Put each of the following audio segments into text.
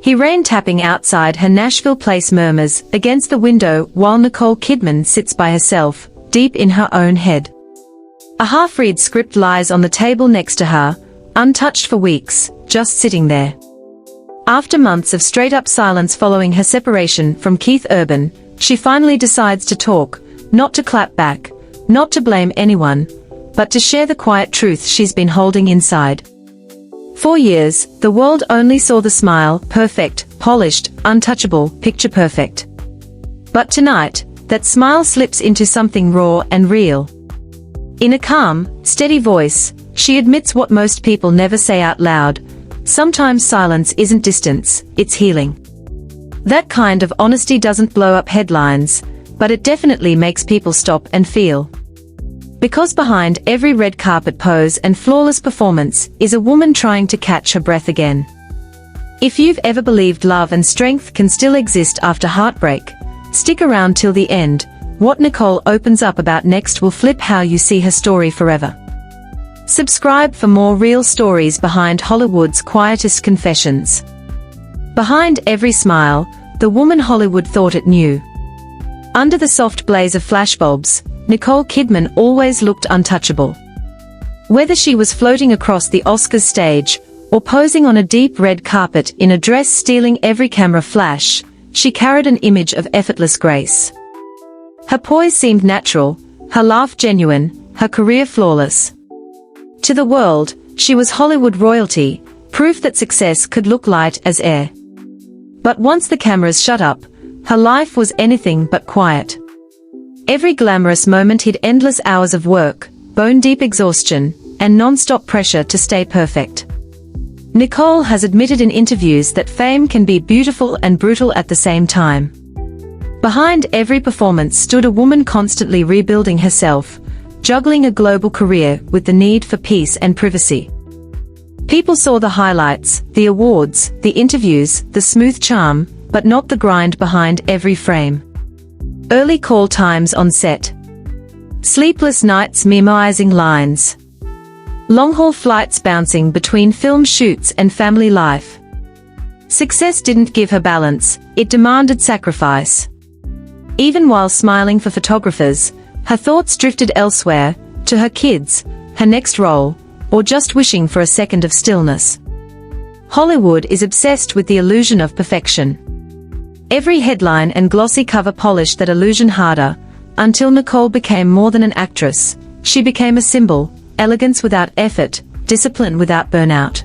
He rain tapping outside her Nashville place murmurs against the window while Nicole Kidman sits by herself, deep in her own head. A half-read script lies on the table next to her, untouched for weeks, just sitting there. After months of straight-up silence following her separation from Keith Urban, she finally decides to talk, not to clap back, not to blame anyone, but to share the quiet truth she's been holding inside. For years, the world only saw the smile, perfect, polished, untouchable, picture perfect. But tonight, that smile slips into something raw and real. In a calm, steady voice, she admits what most people never say out loud: sometimes silence isn't distance, it's healing. That kind of honesty doesn't blow up headlines, but it definitely makes people stop and feel. Because behind every red carpet pose and flawless performance is a woman trying to catch her breath again. If you've ever believed love and strength can still exist after heartbreak, stick around till the end. What Nicole opens up about next will flip how you see her story forever. Subscribe for more real stories behind Hollywood's quietest confessions. Behind every smile, the woman Hollywood thought it knew. Under the soft blaze of flashbulbs, Nicole Kidman always looked untouchable. Whether she was floating across the Oscars stage, or posing on a deep red carpet in a dress stealing every camera flash, she carried an image of effortless grace. Her poise seemed natural, her laugh genuine, her career flawless. To the world, she was Hollywood royalty, proof that success could look light as air. But once the cameras shut up, her life was anything but quiet. Every glamorous moment hid endless hours of work, bone-deep exhaustion, and non-stop pressure to stay perfect. Nicole has admitted in interviews that fame can be beautiful and brutal at the same time. Behind every performance stood a woman constantly rebuilding herself, juggling a global career with the need for peace and privacy. People saw the highlights, the awards, the interviews, the smooth charm, but not the grind behind every frame. Early call times on set. Sleepless nights memorizing lines. Long-haul flights bouncing between film shoots and family life. Success didn't give her balance, it demanded sacrifice. Even while smiling for photographers, her thoughts drifted elsewhere, to her kids, her next role, or just wishing for a second of stillness. Hollywood is obsessed with the illusion of perfection. Every headline and glossy cover polished that illusion harder, until Nicole became more than an actress. She became a symbol, elegance without effort, discipline without burnout.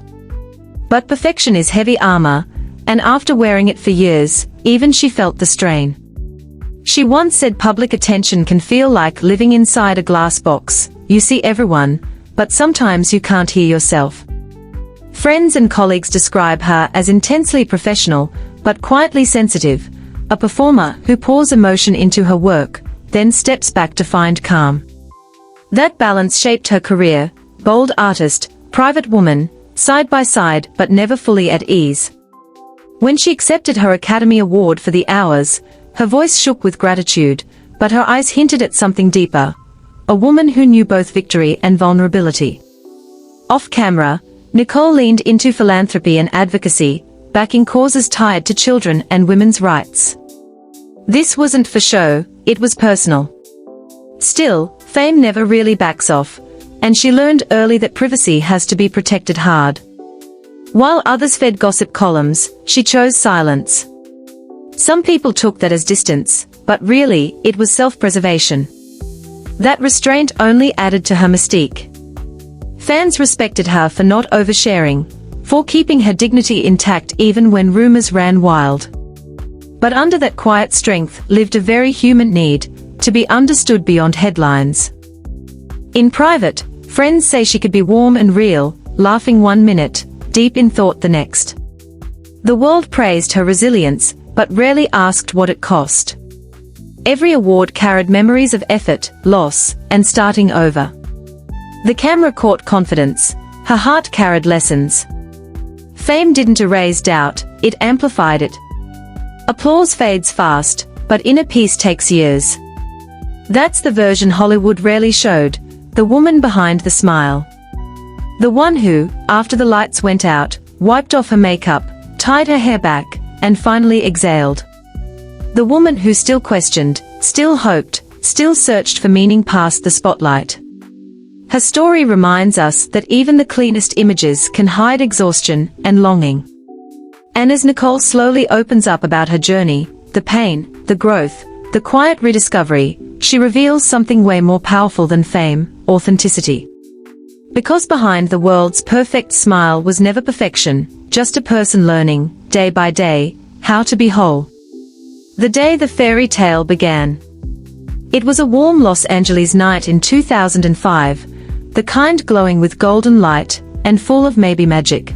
But perfection is heavy armor, and after wearing it for years, even she felt the strain. She once said public attention can feel like living inside a glass box. You see everyone, but sometimes you can't hear yourself. Friends and colleagues describe her as intensely professional, but quietly sensitive, a performer who pours emotion into her work, then steps back to find calm. That balance shaped her career: bold artist, private woman, side by side but never fully at ease. When she accepted her Academy Award for The Hours, her voice shook with gratitude, but her eyes hinted at something deeper. A woman who knew both victory and vulnerability. Off camera, Nicole leaned into philanthropy and advocacy, backing causes tied to children and women's rights. This wasn't for show, it was personal. Still, fame never really backs off, and she learned early that privacy has to be protected hard. While others fed gossip columns, she chose silence. Some people took that as distance, but really, it was self-preservation. That restraint only added to her mystique. Fans respected her for not oversharing, for keeping her dignity intact even when rumors ran wild. But under that quiet strength lived a very human need, to be understood beyond headlines. In private, friends say she could be warm and real, laughing one minute, deep in thought the next. The world praised her resilience, but rarely asked what it cost. Every award carried memories of effort, loss, and starting over. The camera caught confidence, her heart carried lessons. Fame didn't erase doubt, it amplified it. Applause fades fast, but inner peace takes years. That's the version Hollywood rarely showed, the woman behind the smile. The one who, after the lights went out, wiped off her makeup, tied her hair back, and finally exhaled. The woman who still questioned, still hoped, still searched for meaning past the spotlight. Her story reminds us that even the cleanest images can hide exhaustion and longing. And as Nicole slowly opens up about her journey, the pain, the growth, the quiet rediscovery, she reveals something way more powerful than fame: authenticity. Because behind the world's perfect smile was never perfection, just a person learning, day by day, how to be whole. The day the fairy tale began. It was a warm Los Angeles night in 2005, the kind glowing with golden light, and full of maybe magic.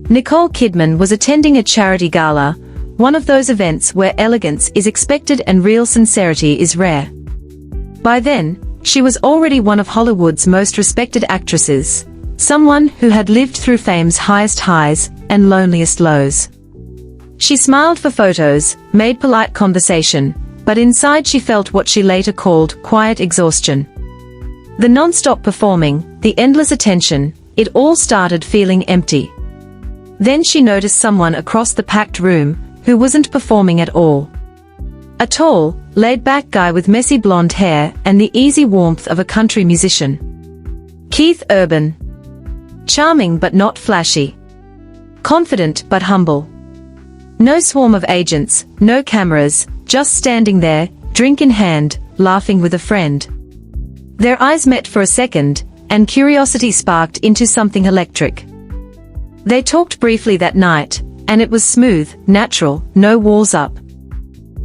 Nicole Kidman was attending a charity gala, one of those events where elegance is expected and real sincerity is rare. By then, she was already one of Hollywood's most respected actresses, someone who had lived through fame's highest highs and loneliest lows. She smiled for photos, made polite conversation, but inside she felt what she later called quiet exhaustion. The non-stop performing, the endless attention, it all started feeling empty. Then she noticed someone across the packed room who wasn't performing at all. A tall, laid-back guy with messy blonde hair and the easy warmth of a country musician. Keith Urban. Charming but not flashy. Confident but humble. No swarm of agents, no cameras, just standing there, drink in hand, laughing with a friend. Their eyes met for a second, and curiosity sparked into something electric. They talked briefly that night, and it was smooth, natural, no walls up.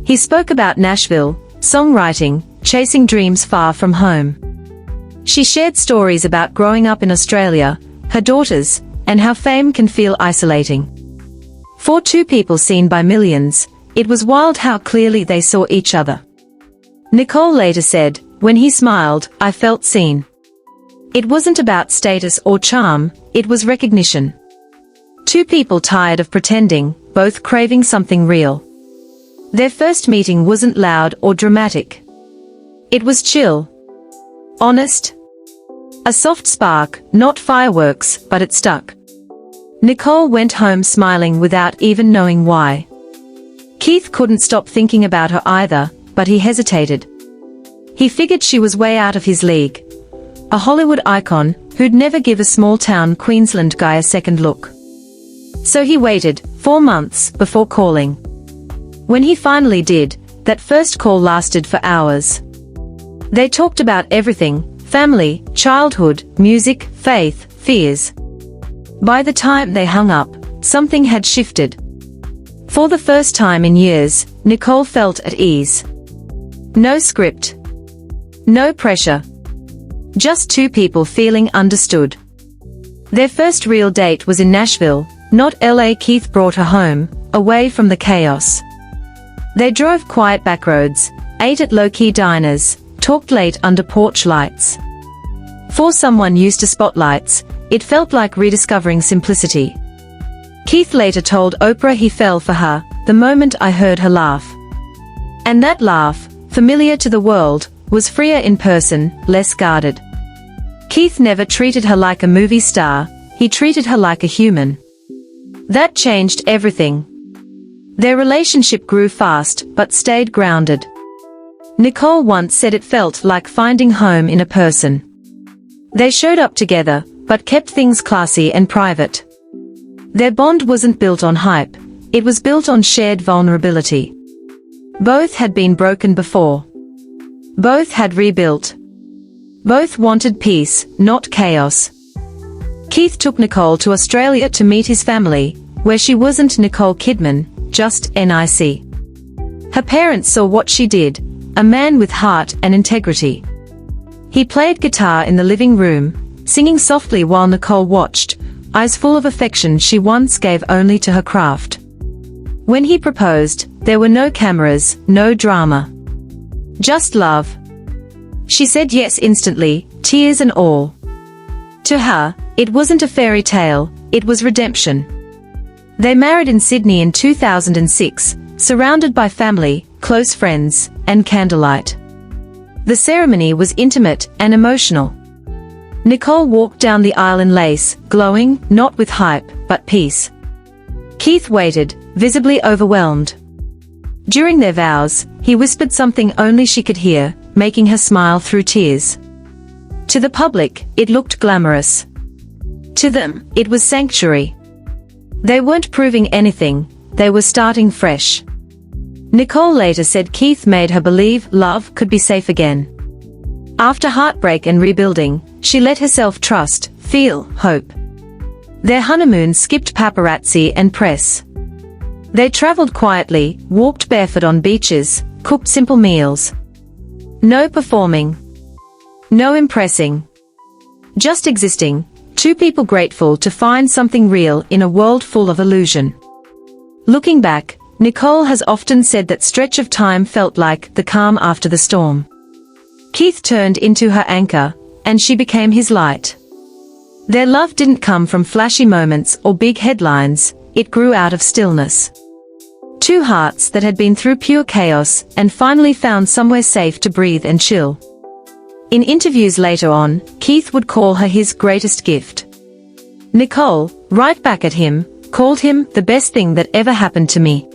He spoke about Nashville, songwriting, chasing dreams far from home. She shared stories about growing up in Australia, her daughters, and how fame can feel isolating. For two people seen by millions, it was wild how clearly they saw each other. Nicole later said, "When he smiled, I felt seen." It wasn't about status or charm, it was recognition. Two people tired of pretending, both craving something real. Their first meeting wasn't loud or dramatic. It was chill. Honest. A soft spark, not fireworks, but it stuck. Nicole went home smiling without even knowing why. Keith couldn't stop thinking about her either, but he hesitated. He figured she was way out of his league. A Hollywood icon, who'd never give a small-town Queensland guy a second look. So he waited 4 months before calling. When he finally did, that first call lasted for hours. They talked about everything: family, childhood, music, faith, fears. By the time they hung up, something had shifted. For the first time in years, Nicole felt at ease. No script. No pressure. Just two people feeling understood. Their first real date was in Nashville, not LA. Keith brought her home, away from the chaos. They drove quiet backroads, ate at low-key diners, talked late under porch lights. For someone used to spotlights, it felt like rediscovering simplicity. Keith later told Oprah he fell for her the moment I heard her laugh. And that laugh, familiar to the world, was freer in person, less guarded. Keith never treated her like a movie star, he treated her like a human. That changed everything. Their relationship grew fast, but stayed grounded. Nicole once said it felt like finding home in a person. They showed up together, but kept things classy and private. Their bond wasn't built on hype, it was built on shared vulnerability. Both had been broken before. Both had rebuilt. Both wanted peace, not chaos. Keith took Nicole to Australia to meet his family, where she wasn't Nicole Kidman, just NIC. Her parents saw what she did, a man with heart and integrity. He played guitar in the living room, singing softly while Nicole watched, eyes full of affection she once gave only to her craft. When he proposed, there were no cameras, no drama. Just love. She said yes instantly, tears and all. To her, it wasn't a fairy tale, it was redemption. They married in Sydney in 2006, surrounded by family, close friends, and candlelight. The ceremony was intimate and emotional. Nicole walked down the aisle in lace, glowing, not with hype, but peace. Keith waited, visibly overwhelmed. During their vows, he whispered something only she could hear, making her smile through tears. To the public, it looked glamorous. To them, it was sanctuary. They weren't proving anything, they were starting fresh. Nicole later said Keith made her believe love could be safe again. After heartbreak and rebuilding, she let herself trust, feel, hope. Their honeymoon skipped paparazzi and press. They traveled quietly, walked barefoot on beaches, cooked simple meals. No performing. No impressing. Just existing, two people grateful to find something real in a world full of illusion. Looking back, Nicole has often said that stretch of time felt like the calm after the storm. Keith turned into her anchor, and she became his light. Their love didn't come from flashy moments or big headlines, it grew out of stillness. Two hearts that had been through pure chaos and finally found somewhere safe to breathe and chill. In interviews later on, Keith would call her his greatest gift. Nicole, right back at him, called him the best thing that ever happened to me.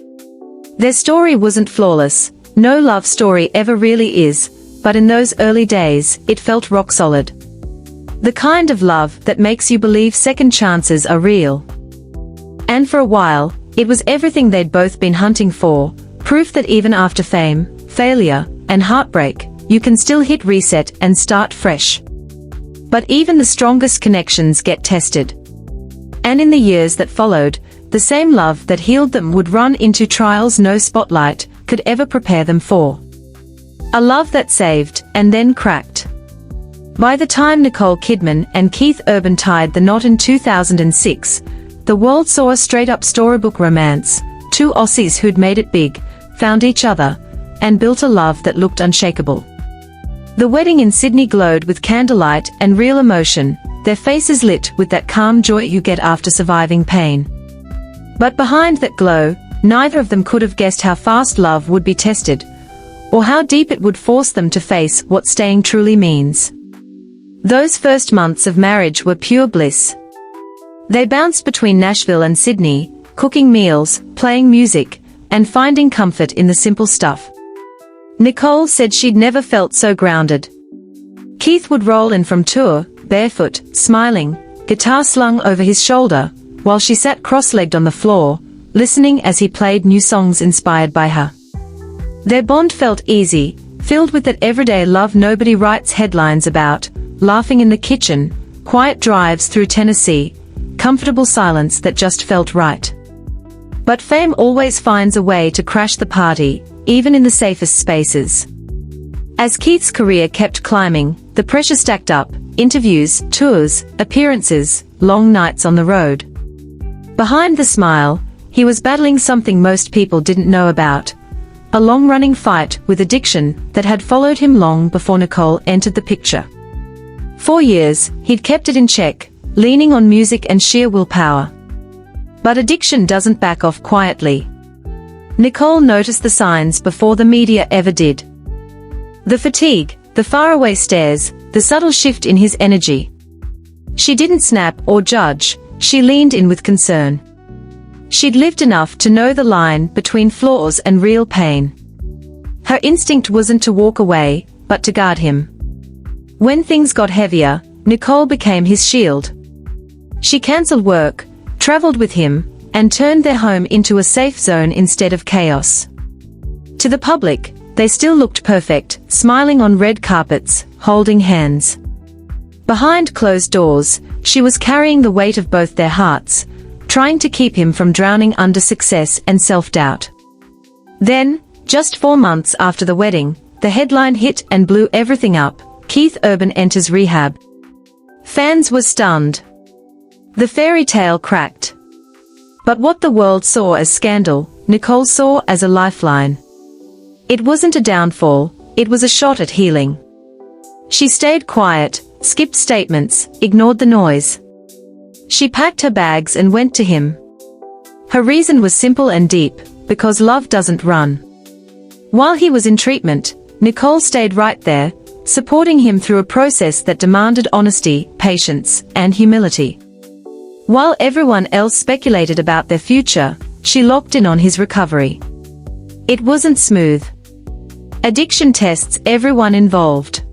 Their story wasn't flawless, no love story ever really is, but in those early days, it felt rock solid. The kind of love that makes you believe second chances are real. And for a while, it was everything they'd both been hunting for, proof that even after fame, failure, and heartbreak, you can still hit reset and start fresh. But even the strongest connections get tested. And in the years that followed, the same love that healed them would run into trials no spotlight could ever prepare them for. A love that saved, and then cracked. By the time Nicole Kidman and Keith Urban tied the knot in 2006, the world saw a straight-up storybook romance. Two Aussies who'd made it big, found each other, and built a love that looked unshakable. The wedding in Sydney glowed with candlelight and real emotion, their faces lit with that calm joy you get after surviving pain. But behind that glow, neither of them could have guessed how fast love would be tested, or how deep it would force them to face what staying truly means. Those first months of marriage were pure bliss. They bounced between Nashville and Sydney, cooking meals, playing music, and finding comfort in the simple stuff. Nicole said she'd never felt so grounded. Keith would roll in from tour, barefoot, smiling, guitar slung over his shoulder, while she sat cross-legged on the floor, listening as he played new songs inspired by her. Their bond felt easy, filled with that everyday love nobody writes headlines about, laughing in the kitchen, quiet drives through Tennessee, comfortable silence that just felt right. But fame always finds a way to crash the party, even in the safest spaces. As Keith's career kept climbing, the pressure stacked up, interviews, tours, appearances, long nights on the road. Behind the smile, he was battling something most people didn't know about. A long-running fight with addiction that had followed him long before Nicole entered the picture. 4 years, he'd kept it in check, leaning on music and sheer willpower. But addiction doesn't back off quietly. Nicole noticed the signs before the media ever did. The fatigue, the faraway stares, the subtle shift in his energy. She didn't snap or judge, she leaned in with concern. She'd lived enough to know the line between flaws and real pain. Her instinct wasn't to walk away, but to guard him. When things got heavier, Nicole became his shield. She cancelled work, traveled with him, and turned their home into a safe zone instead of chaos. To the public, they still looked perfect, smiling on red carpets, holding hands. Behind closed doors, she was carrying the weight of both their hearts, trying to keep him from drowning under success and self-doubt. Then, just 4 months after the wedding, the headline hit and blew everything up: Keith Urban enters rehab. Fans were stunned. The fairy tale cracked. But what the world saw as scandal, Nicole saw as a lifeline. It wasn't a downfall, it was a shot at healing. She stayed quiet, skipped statements, ignored the noise. She packed her bags and went to him. Her reason was simple and deep: because love doesn't run. While he was in treatment, Nicole stayed right there, supporting him through a process that demanded honesty, patience, and humility. While everyone else speculated about their future, she locked in on his recovery. It wasn't smooth. Addiction tests everyone involved.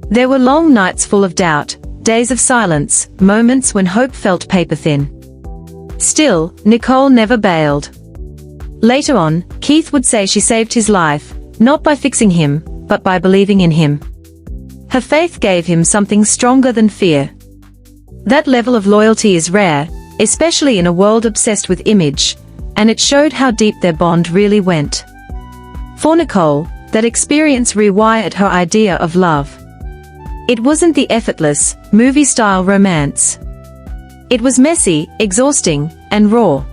There were long nights full of doubt, days of silence, moments when hope felt paper-thin. Still, Nicole never bailed. Later on, Keith would say she saved his life, not by fixing him, but by believing in him. Her faith gave him something stronger than fear. That level of loyalty is rare, especially in a world obsessed with image, and it showed how deep their bond really went. For Nicole, that experience rewired her idea of love. It wasn't the effortless, movie-style romance. It was messy, exhausting, and raw.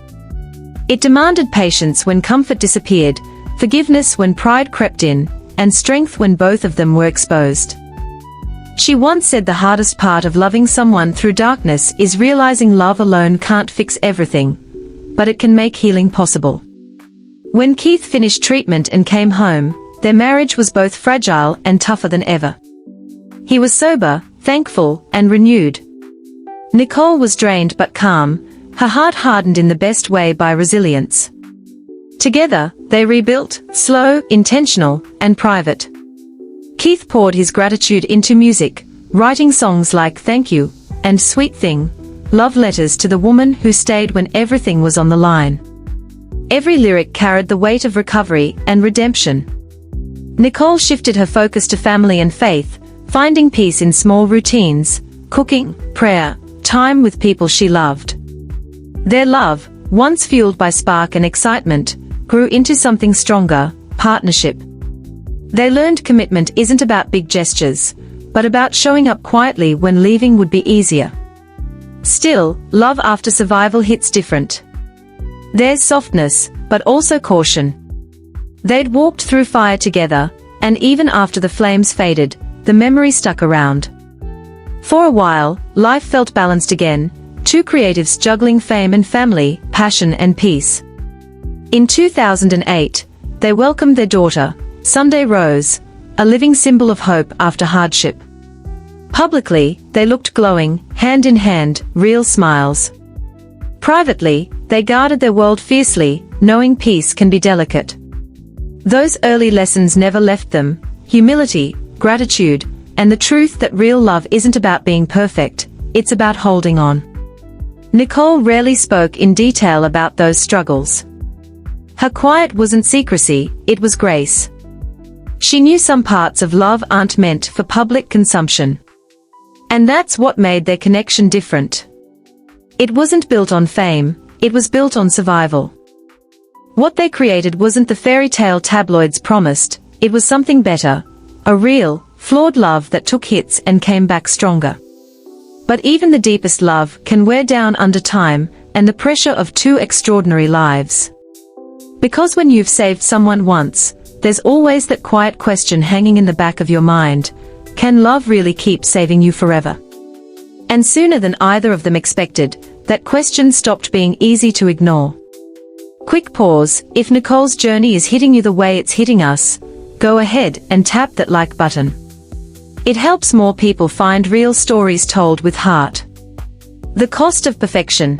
It demanded patience when comfort disappeared, forgiveness when pride crept in, and strength when both of them were exposed. She once said the hardest part of loving someone through darkness is realizing love alone can't fix everything, but it can make healing possible. When Keith finished treatment and came home, their marriage was both fragile and tougher than ever. He was sober, thankful, and renewed. Nicole was drained but calm, her heart hardened in the best way by resilience. Together, they rebuilt, slow, intentional, and private. Keith poured his gratitude into music, writing songs like Thank You and Sweet Thing, love letters to the woman who stayed when everything was on the line. Every lyric carried the weight of recovery and redemption. Nicole shifted her focus to family and faith, finding peace in small routines, cooking, prayer, time with people she loved. Their love, once fueled by spark and excitement, grew into something stronger, partnership. They learned commitment isn't about big gestures, but about showing up quietly when leaving would be easier. Still, love after survival hits different. There's softness, but also caution. They'd walked through fire together, and even after the flames faded, the memory stuck around. For a while, life felt balanced again, two creatives juggling fame and family, passion and peace. In 2008, they welcomed their daughter, Sunday Rose, a living symbol of hope after hardship. Publicly, they looked glowing, hand in hand, real smiles. Privately, they guarded their world fiercely, knowing peace can be delicate. Those early lessons never left them: humility, gratitude, and the truth that real love isn't about being perfect, it's about holding on. Nicole rarely spoke in detail about those struggles. Her quiet wasn't secrecy, it was grace. She knew some parts of love aren't meant for public consumption. And that's what made their connection different. It wasn't built on fame, it was built on survival. What they created wasn't the fairy tale tabloids promised, it was something better, a real, flawed love that took hits and came back stronger. But even the deepest love can wear down under time and the pressure of two extraordinary lives. Because when you've saved someone once, there's always that quiet question hanging in the back of your mind: can love really keep saving you forever? And sooner than either of them expected, that question stopped being easy to ignore. Quick pause: if Nicole's journey is hitting you the way it's hitting us, go ahead and tap that like button. It helps more people find real stories told with heart. The cost of perfection.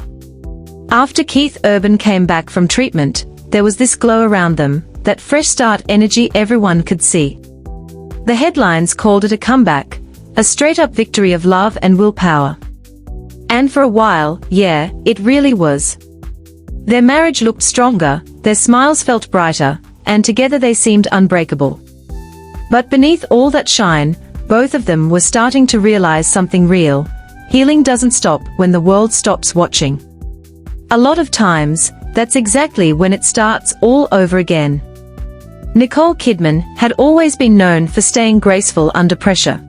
After Keith Urban came back from treatment, there was this glow around them, that fresh start energy everyone could see. The headlines called it a comeback, a straight-up victory of love and willpower. And for a while, yeah, it really was. Their marriage looked stronger, their smiles felt brighter, and together they seemed unbreakable. But beneath all that shine, both of them were starting to realize something real: healing doesn't stop when the world stops watching. A lot of times, that's exactly when it starts all over again. Nicole Kidman had always been known for staying graceful under pressure.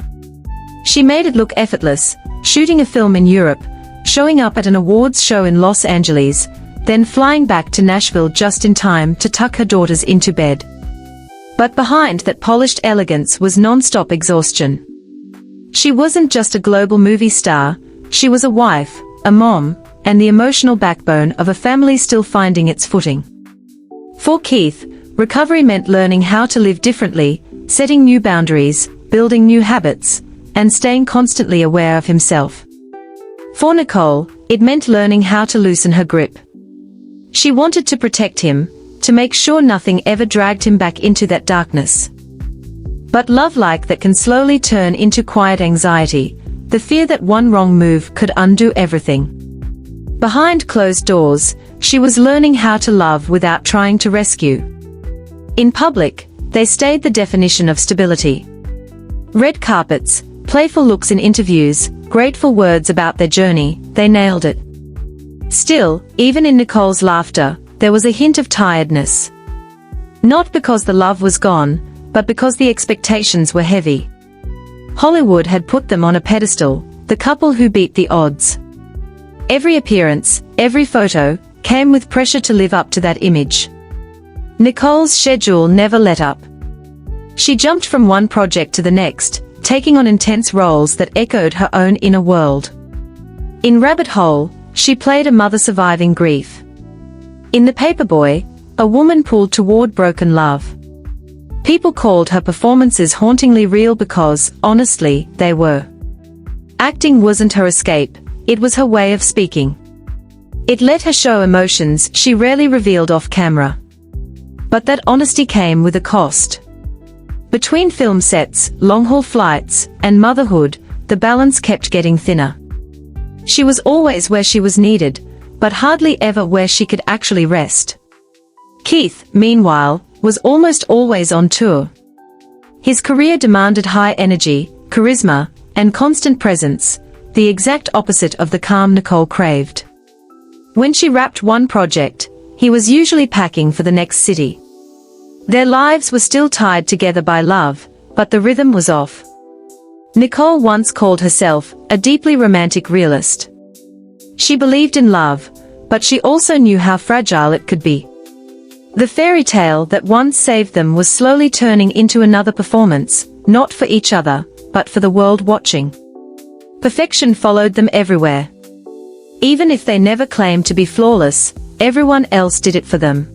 She made it look effortless, shooting a film in Europe, showing up at an awards show in Los Angeles, then flying back to Nashville just in time to tuck her daughters into bed. But behind that polished elegance was non-stop exhaustion. She wasn't just a global movie star, she was a wife, a mom, and the emotional backbone of a family still finding its footing. For Keith, recovery meant learning how to live differently, setting new boundaries, building new habits, and staying constantly aware of himself. For Nicole, It meant learning how to loosen her grip. She wanted to protect him, to make sure nothing ever dragged him back into that darkness. But love like that can slowly turn into quiet anxiety, the fear that one wrong move could undo everything. Behind closed doors, she was learning how to love without trying to rescue. In public, they stayed the definition of stability. Red carpets, playful looks in interviews, grateful words about their journey, they nailed it. Still, even in Nicole's laughter, there was a hint of tiredness. Not because the love was gone, but because the expectations were heavy. Hollywood had put them on a pedestal, the couple who beat the odds. Every appearance, every photo, came with pressure to live up to that image. Nicole's schedule never let up. She jumped from one project to the next, taking on intense roles that echoed her own inner world. In Rabbit Hole, she played a mother surviving grief. In The Paperboy, a woman pulled toward broken love. People called her performances hauntingly real because, honestly, they were. Acting wasn't her escape, it was her way of speaking. It let her show emotions she rarely revealed off camera. But that honesty came with a cost. Between film sets, long-haul flights, and motherhood, the balance kept getting thinner. She was always where she was needed, but hardly ever where she could actually rest. Keith, meanwhile, was almost always on tour. His career demanded high energy, charisma, and constant presence, the exact opposite of the calm Nicole craved. When she wrapped one project, he was usually packing for the next city. Their lives were still tied together by love, but the rhythm was off. Nicole once called herself a deeply romantic realist. She believed in love, but she also knew how fragile it could be. The fairy tale that once saved them was slowly turning into another performance, not for each other, but for the world watching. Perfection followed them everywhere. Even if they never claimed to be flawless, everyone else did it for them.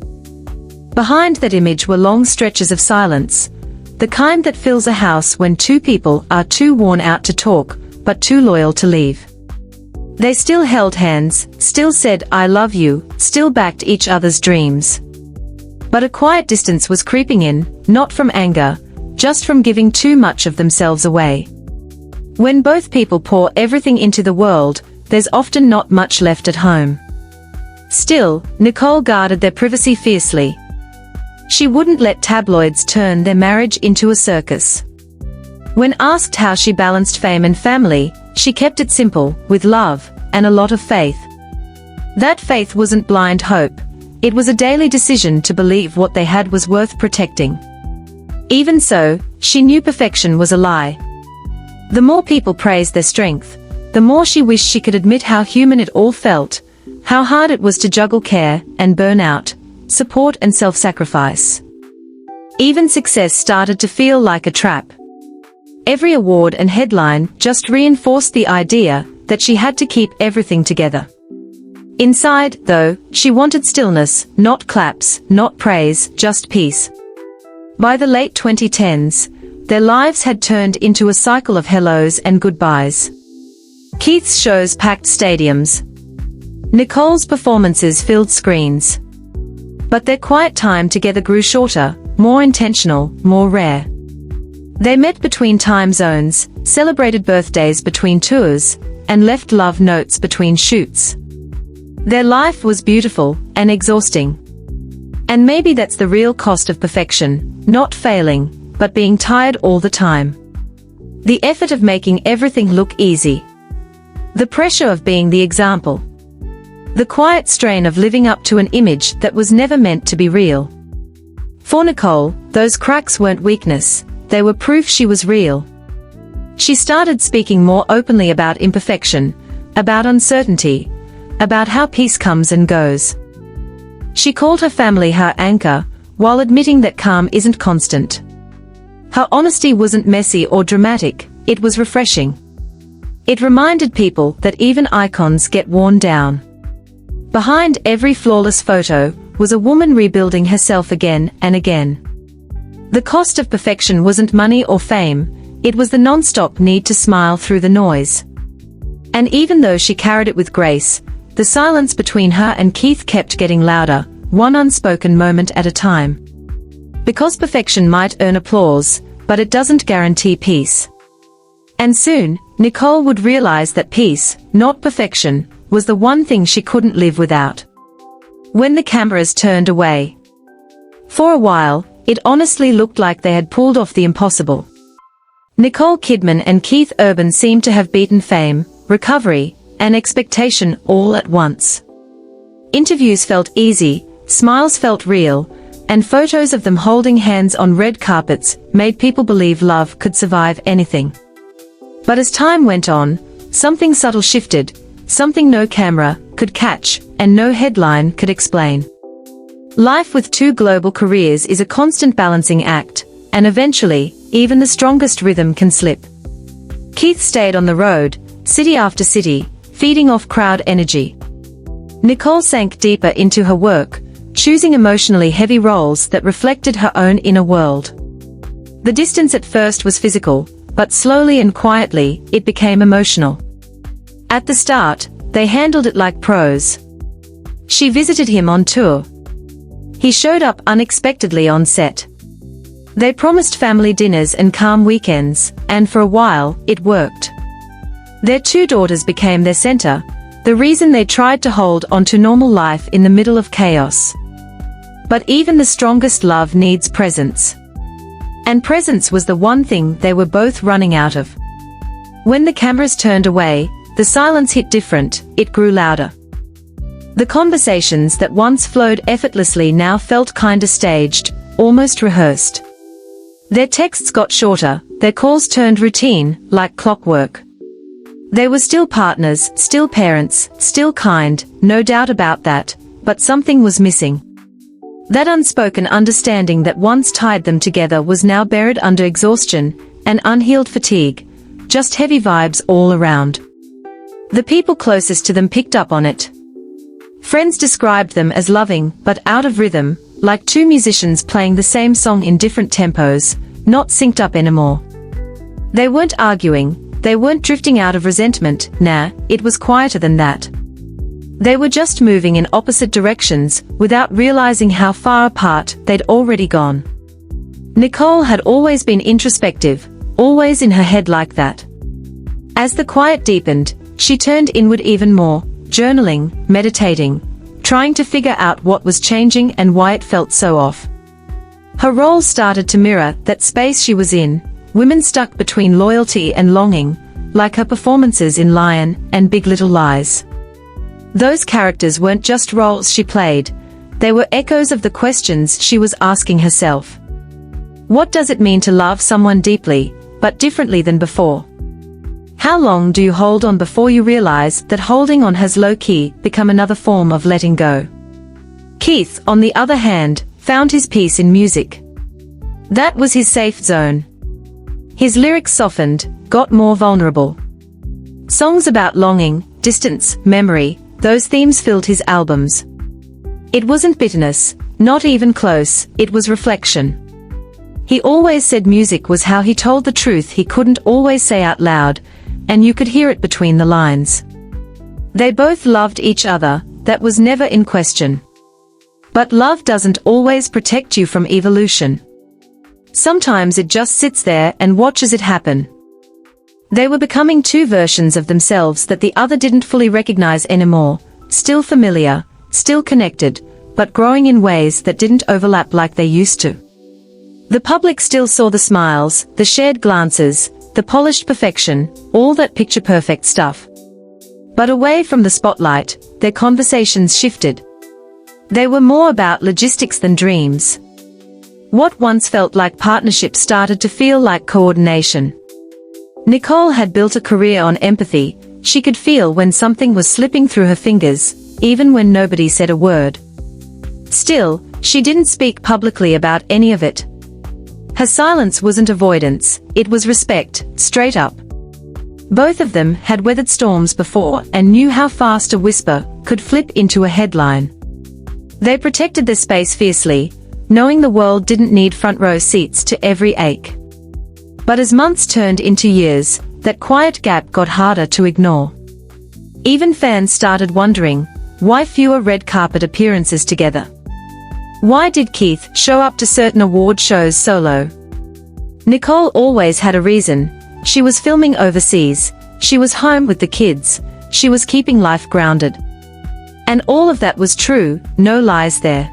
Behind that image were long stretches of silence, the kind that fills a house when two people are too worn out to talk, but too loyal to leave. They still held hands, still said "I love you," still backed each other's dreams. But a quiet distance was creeping in, not from anger, just from giving too much of themselves away. When both people pour everything into the world, there's often not much left at home. Still, Nicole guarded their privacy fiercely. She wouldn't let tabloids turn their marriage into a circus. When asked how she balanced fame and family, she kept it simple, with love, and a lot of faith. That faith wasn't blind hope, it was a daily decision to believe what they had was worth protecting. Even so, she knew perfection was a lie. The more people praised their strength, the more she wished she could admit how human it all felt, how hard it was to juggle care and burnout, support and self-sacrifice. Even success started to feel like a trap. Every award and headline just reinforced the idea that she had to keep everything together. Inside, though, she wanted stillness, not claps, not praise, just peace. By the late 2010s, their lives had turned into a cycle of hellos and goodbyes. Keith's shows packed stadiums. Nicole's performances filled screens. But their quiet time together grew shorter, more intentional, more rare. They met between time zones, celebrated birthdays between tours, and left love notes between shoots. Their life was beautiful and exhausting. And maybe that's the real cost of perfection, not failing, but being tired all the time. The effort of making everything look easy. The pressure of being the example. The quiet strain of living up to an image that was never meant to be real. For Nicole, those cracks weren't weakness, they were proof she was real. She started speaking more openly about imperfection, about uncertainty, about how peace comes and goes. She called her family her anchor, while admitting that calm isn't constant. Her honesty wasn't messy or dramatic, it was refreshing. It reminded people that even icons get worn down. Behind every flawless photo was a woman rebuilding herself again and again. The cost of perfection wasn't money or fame, it was the non-stop need to smile through the noise. And even though she carried it with grace, the silence between her and Keith kept getting louder, one unspoken moment at a time. Because perfection might earn applause, but it doesn't guarantee peace. And soon, Nicole would realize that peace, not perfection, was the one thing she couldn't live without. When the cameras turned away. For a while, it honestly looked like they had pulled off the impossible. Nicole Kidman and Keith Urban seemed to have beaten fame, recovery, and expectation all at once. Interviews felt easy, smiles felt real, and photos of them holding hands on red carpets made people believe love could survive anything. But as time went on, something subtle shifted, something no camera could catch, and no headline could explain. Life with two global careers is a constant balancing act, and eventually, even the strongest rhythm can slip. Keith stayed on the road, city after city, feeding off crowd energy. Nicole sank deeper into her work, choosing emotionally heavy roles that reflected her own inner world. The distance at first was physical, but slowly and quietly, it became emotional. At the start, they handled it like pros. She visited him on tour. He showed up unexpectedly on set. They promised family dinners and calm weekends, and for a while, it worked. Their two daughters became their center, the reason they tried to hold on to normal life in the middle of chaos. But even the strongest love needs presence. And presence was the one thing they were both running out of. When the cameras turned away, the silence hit different, it grew louder. The conversations that once flowed effortlessly now felt kinda staged, almost rehearsed. Their texts got shorter, their calls turned routine, like clockwork. They were still partners, still parents, still kind, no doubt about that, but something was missing. That unspoken understanding that once tied them together was now buried under exhaustion and unhealed fatigue, just heavy vibes all around. The people closest to them picked up on it. Friends described them as loving, but out of rhythm, like two musicians playing the same song in different tempos, not synced up anymore. They weren't arguing, they weren't drifting out of resentment, nah, it was quieter than that. They were just moving in opposite directions, without realizing how far apart they'd already gone. Nicole had always been introspective, always in her head like that. As the quiet deepened, she turned inward even more, journaling, meditating, trying to figure out what was changing and why it felt so off. Her role started to mirror that space she was in, women stuck between loyalty and longing, like her performances in Lion and Big Little Lies. Those characters weren't just roles she played, they were echoes of the questions she was asking herself. What does it mean to love someone deeply, but differently than before? How long do you hold on before you realize that holding on has low-key become another form of letting go? Keith, on the other hand, found his peace in music. That was his safe zone. His lyrics softened, got more vulnerable. Songs about longing, distance, memory, those themes filled his albums. It wasn't bitterness, not even close, it was reflection. He always said music was how he told the truth he couldn't always say out loud, and you could hear it between the lines. They both loved each other, that was never in question. But love doesn't always protect you from evolution. Sometimes it just sits there and watches it happen. They were becoming two versions of themselves that the other didn't fully recognize anymore, still familiar, still connected, but growing in ways that didn't overlap like they used to. The public still saw the smiles, the shared glances, the polished perfection, all that picture-perfect stuff. But away from the spotlight, their conversations shifted. They were more about logistics than dreams. What once felt like partnership started to feel like coordination. Nicole had built a career on empathy. She could feel when something was slipping through her fingers, even when nobody said a word. Still, she didn't speak publicly about any of it. Her silence wasn't avoidance, it was respect, straight up. Both of them had weathered storms before and knew how fast a whisper could flip into a headline. They protected their space fiercely, knowing the world didn't need front-row seats to every ache. But as months turned into years, that quiet gap got harder to ignore. Even fans started wondering, why fewer red carpet appearances together? Why did Keith show up to certain award shows solo? Nicole always had a reason. She was filming overseas, she was home with the kids, she was keeping life grounded. And all of that was true, no lies there.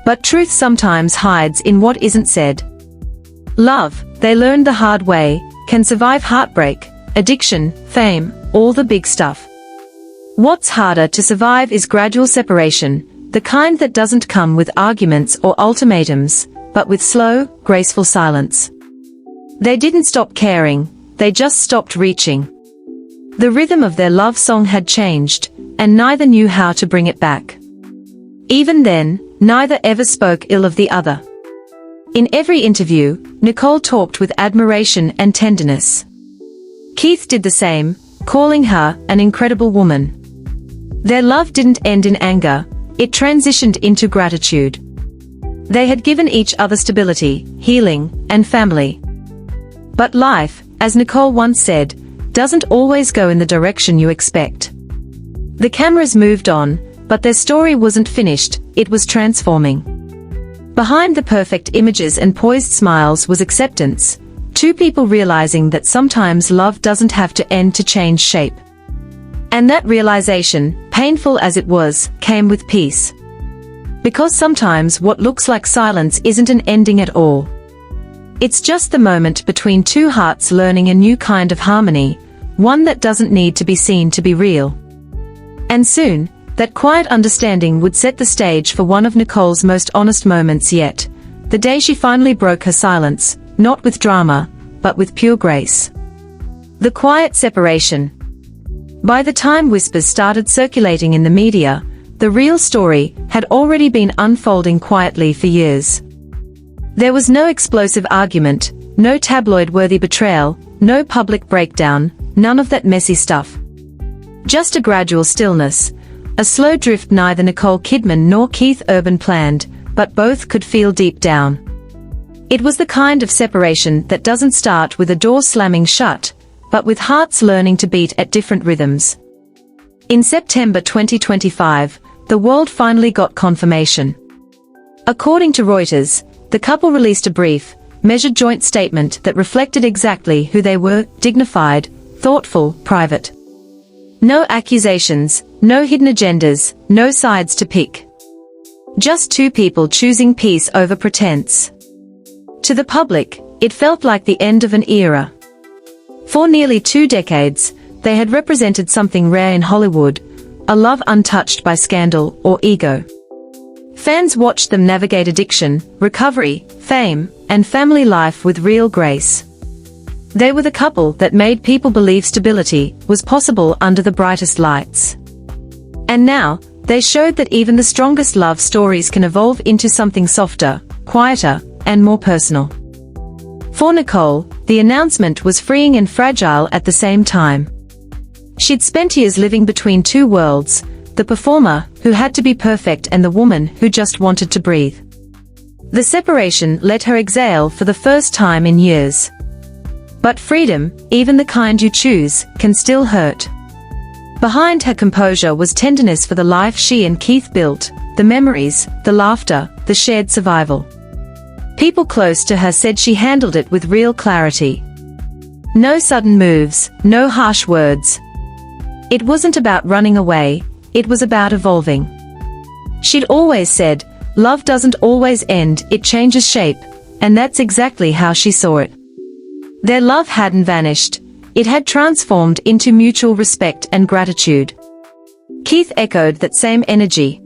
But truth sometimes hides in what isn't said. Love, they learned the hard way, can survive heartbreak, addiction, fame, all the big stuff. What's harder to survive is gradual separation, the kind that doesn't come with arguments or ultimatums, but with slow, graceful silence. They didn't stop caring, they just stopped reaching. The rhythm of their love song had changed, and neither knew how to bring it back. Even then, neither ever spoke ill of the other. In every interview, Nicole talked with admiration and tenderness. Keith did the same, calling her an incredible woman. Their love didn't end in anger, it transitioned into gratitude. They had given each other stability, healing, and family. But life, as Nicole once said, doesn't always go in the direction you expect. The cameras moved on, but their story wasn't finished, it was transforming. Behind the perfect images and poised smiles was acceptance, two people realizing that sometimes love doesn't have to end to change shape. And that realization, painful as it was, came with peace. Because sometimes what looks like silence isn't an ending at all. It's just the moment between two hearts learning a new kind of harmony, one that doesn't need to be seen to be real. And soon, that quiet understanding would set the stage for one of Nicole's most honest moments yet, the day she finally broke her silence, not with drama, but with pure grace. The quiet separation. By the time whispers started circulating in the media, the real story had already been unfolding quietly for years. There was no explosive argument, no tabloid-worthy betrayal, no public breakdown, none of that messy stuff. Just a gradual stillness, a slow drift neither Nicole Kidman nor Keith Urban planned, but both could feel deep down. It was the kind of separation that doesn't start with a door slamming shut, but with hearts learning to beat at different rhythms. In September 2025, the world finally got confirmation. According to Reuters, the couple released a brief, measured joint statement that reflected exactly who they were: dignified, thoughtful, private. No accusations, no hidden agendas, no sides to pick. Just two people choosing peace over pretense. To the public, it felt like the end of an era. For nearly 2 decades, they had represented something rare in Hollywood, a love untouched by scandal or ego. Fans watched them navigate addiction, recovery, fame, and family life with real grace. They were the couple that made people believe stability was possible under the brightest lights. And now, they showed that even the strongest love stories can evolve into something softer, quieter, and more personal. For Nicole, the announcement was freeing and fragile at the same time. She'd spent years living between two worlds, the performer, who had to be perfect, and the woman who just wanted to breathe. The separation let her exhale for the first time in years. But freedom, even the kind you choose, can still hurt. Behind her composure was tenderness for the life she and Keith built, the memories, the laughter, the shared survival. People close to her said she handled it with real clarity. No sudden moves, no harsh words. It wasn't about running away, it was about evolving. She'd always said, love doesn't always end, it changes shape, and that's exactly how she saw it. Their love hadn't vanished, it had transformed into mutual respect and gratitude. Keith echoed that same energy.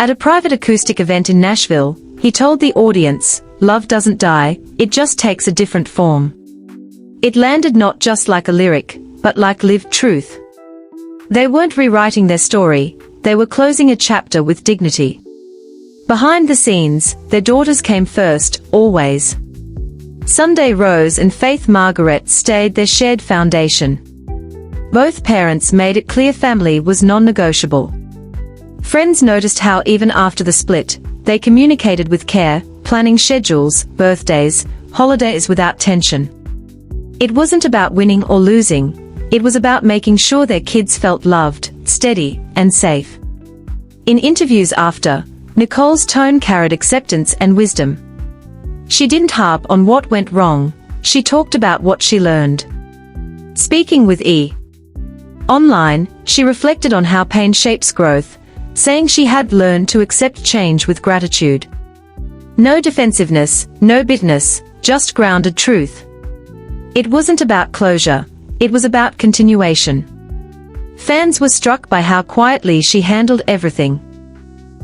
At a private acoustic event in Nashville, he told the audience, love doesn't die, it just takes a different form. It landed not just like a lyric, but like lived truth. They weren't rewriting their story, they were closing a chapter with dignity. Behind the scenes, their daughters came first, always. Sunday Rose and Faith Margaret stayed their shared foundation. Both parents made it clear family was non-negotiable. Friends noticed how even after the split, they communicated with care, planning schedules, birthdays, holidays without tension. It wasn't about winning or losing, it was about making sure their kids felt loved, steady, and safe. In interviews after, Nicole's tone carried acceptance and wisdom. She didn't harp on what went wrong, she talked about what she learned. Speaking with E! Online, she reflected on how pain shapes growth, saying she had learned to accept change with gratitude. No defensiveness, no bitterness, just grounded truth. It wasn't about closure, it was about continuation. Fans were struck by how quietly she handled everything.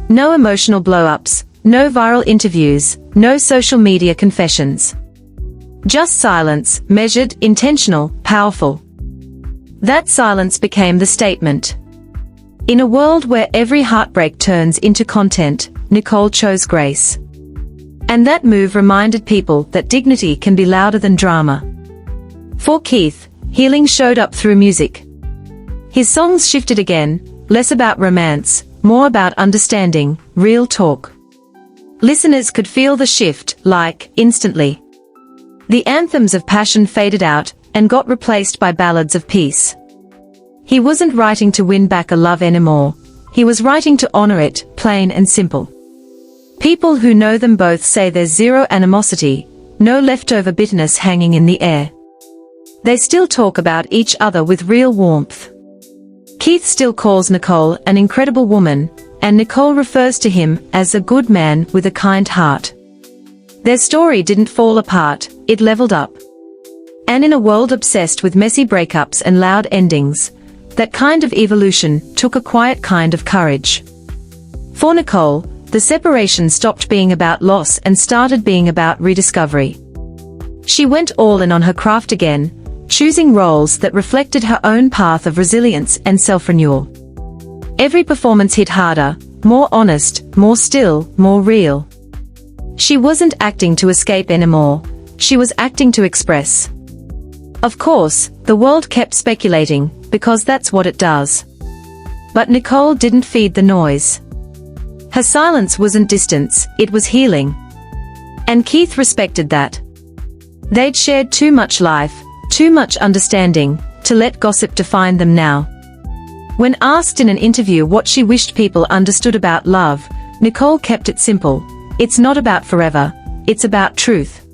No emotional blow-ups, no viral interviews, no social media confessions. Just silence, measured, intentional, powerful. That silence became the statement. In a world where every heartbreak turns into content, Nicole chose grace. And that move reminded people that dignity can be louder than drama. For Keith, healing showed up through music. His songs shifted again, less about romance, more about understanding, real talk. Listeners could feel the shift, instantly. The anthems of passion faded out and got replaced by ballads of peace. He wasn't writing to win back a love anymore, he was writing to honor it, plain and simple. People who know them both say there's zero animosity, no leftover bitterness hanging in the air. They still talk about each other with real warmth. Keith still calls Nicole an incredible woman, and Nicole refers to him as a good man with a kind heart. Their story didn't fall apart, it leveled up. And in a world obsessed with messy breakups and loud endings, that kind of evolution took a quiet kind of courage. For Nicole, the separation stopped being about loss and started being about rediscovery. She went all in on her craft again, choosing roles that reflected her own path of resilience and self-renewal. Every performance hit harder, more honest, more still, more real. She wasn't acting to escape anymore, she was acting to express. Of course, the world kept speculating, because that's what it does. But Nicole didn't feed the noise. Her silence wasn't distance, it was healing. And Keith respected that. They'd shared too much life, too much understanding, to let gossip define them now. When asked in an interview what she wished people understood about love, Nicole kept it simple. It's not about forever, it's about truth.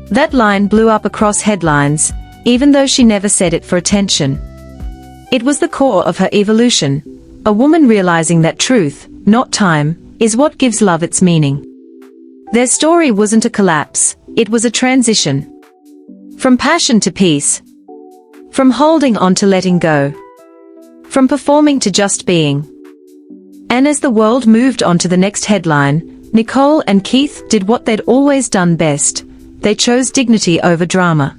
That line blew up across headlines, even though she never said it for attention. It was the core of her evolution, a woman realizing that truth, not time, is what gives love its meaning. Their story wasn't a collapse, it was a transition. From passion to peace. From holding on to letting go. From performing to just being. And as the world moved on to the next headline, Nicole and Keith did what they'd always done best. They chose dignity over drama.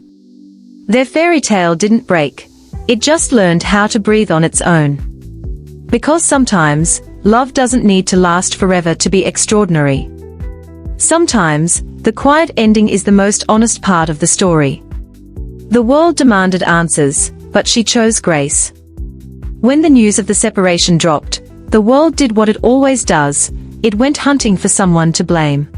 Their fairy tale didn't break, it just learned how to breathe on its own. Because sometimes, love doesn't need to last forever to be extraordinary. Sometimes, the quiet ending is the most honest part of the story. The world demanded answers, but she chose grace. When the news of the separation dropped, the world did what it always does, it went hunting for someone to blame.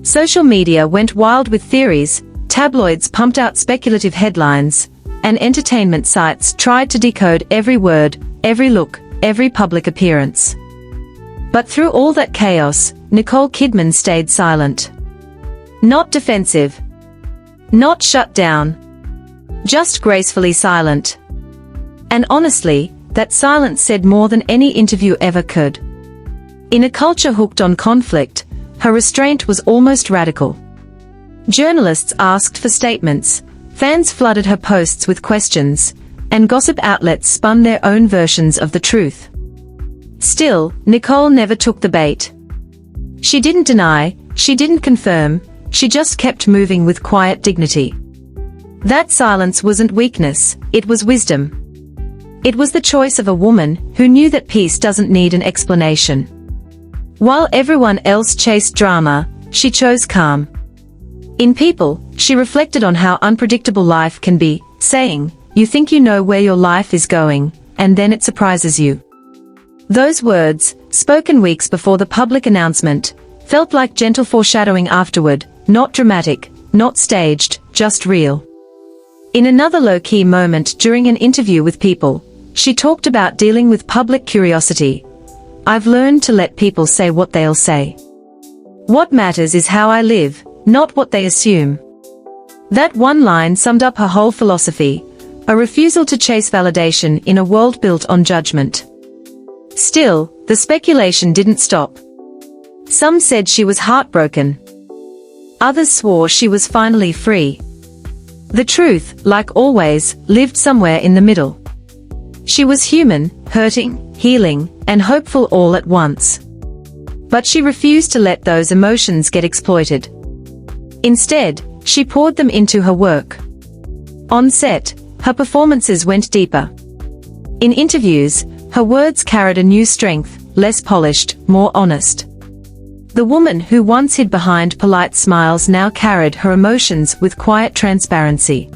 Social media went wild with theories, tabloids pumped out speculative headlines, and entertainment sites tried to decode every word, every look, every public appearance. But through all that chaos, Nicole Kidman stayed silent. Not defensive. Not shut down. Just gracefully silent. And honestly, that silence said more than any interview ever could. In a culture hooked on conflict, her restraint was almost radical. Journalists asked for statements, fans flooded her posts with questions, and gossip outlets spun their own versions of the truth. Still, Nicole never took the bait. She didn't deny, she didn't confirm, she just kept moving with quiet dignity. That silence wasn't weakness, it was wisdom. It was the choice of a woman who knew that peace doesn't need an explanation. While everyone else chased drama, she chose calm. In People, she reflected on how unpredictable life can be, saying, "You think you know where your life is going, and then it surprises you." Those words, spoken weeks before the public announcement, felt like gentle foreshadowing afterward, not dramatic, not staged, just real. In another low-key moment during an interview with People, she talked about dealing with public curiosity. "I've learned to let people say what they'll say. What matters is how I live, not what they assume." That one line summed up her whole philosophy, a refusal to chase validation in a world built on judgment. Still, the speculation didn't stop. Some said she was heartbroken. Others swore she was finally free. The truth, like always, lived somewhere in the middle. She was human, hurting, healing, and hopeful all at once. But she refused to let those emotions get exploited. Instead, she poured them into her work. On set, her performances went deeper. In interviews, her words carried a new strength, less polished, more honest. The woman who once hid behind polite smiles now carried her emotions with quiet transparency.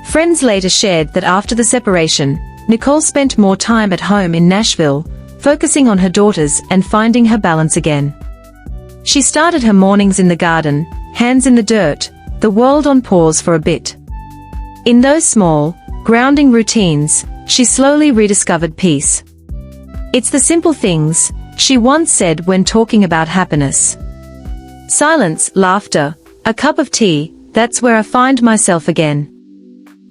Friends later shared that after the separation, Nicole spent more time at home in Nashville, focusing on her daughters and finding her balance again. She started her mornings in the garden, hands in the dirt, the world on pause for a bit. In those small, grounding routines, she slowly rediscovered peace. "It's the simple things," she once said when talking about happiness. "Silence, laughter, a cup of tea, that's where I find myself again."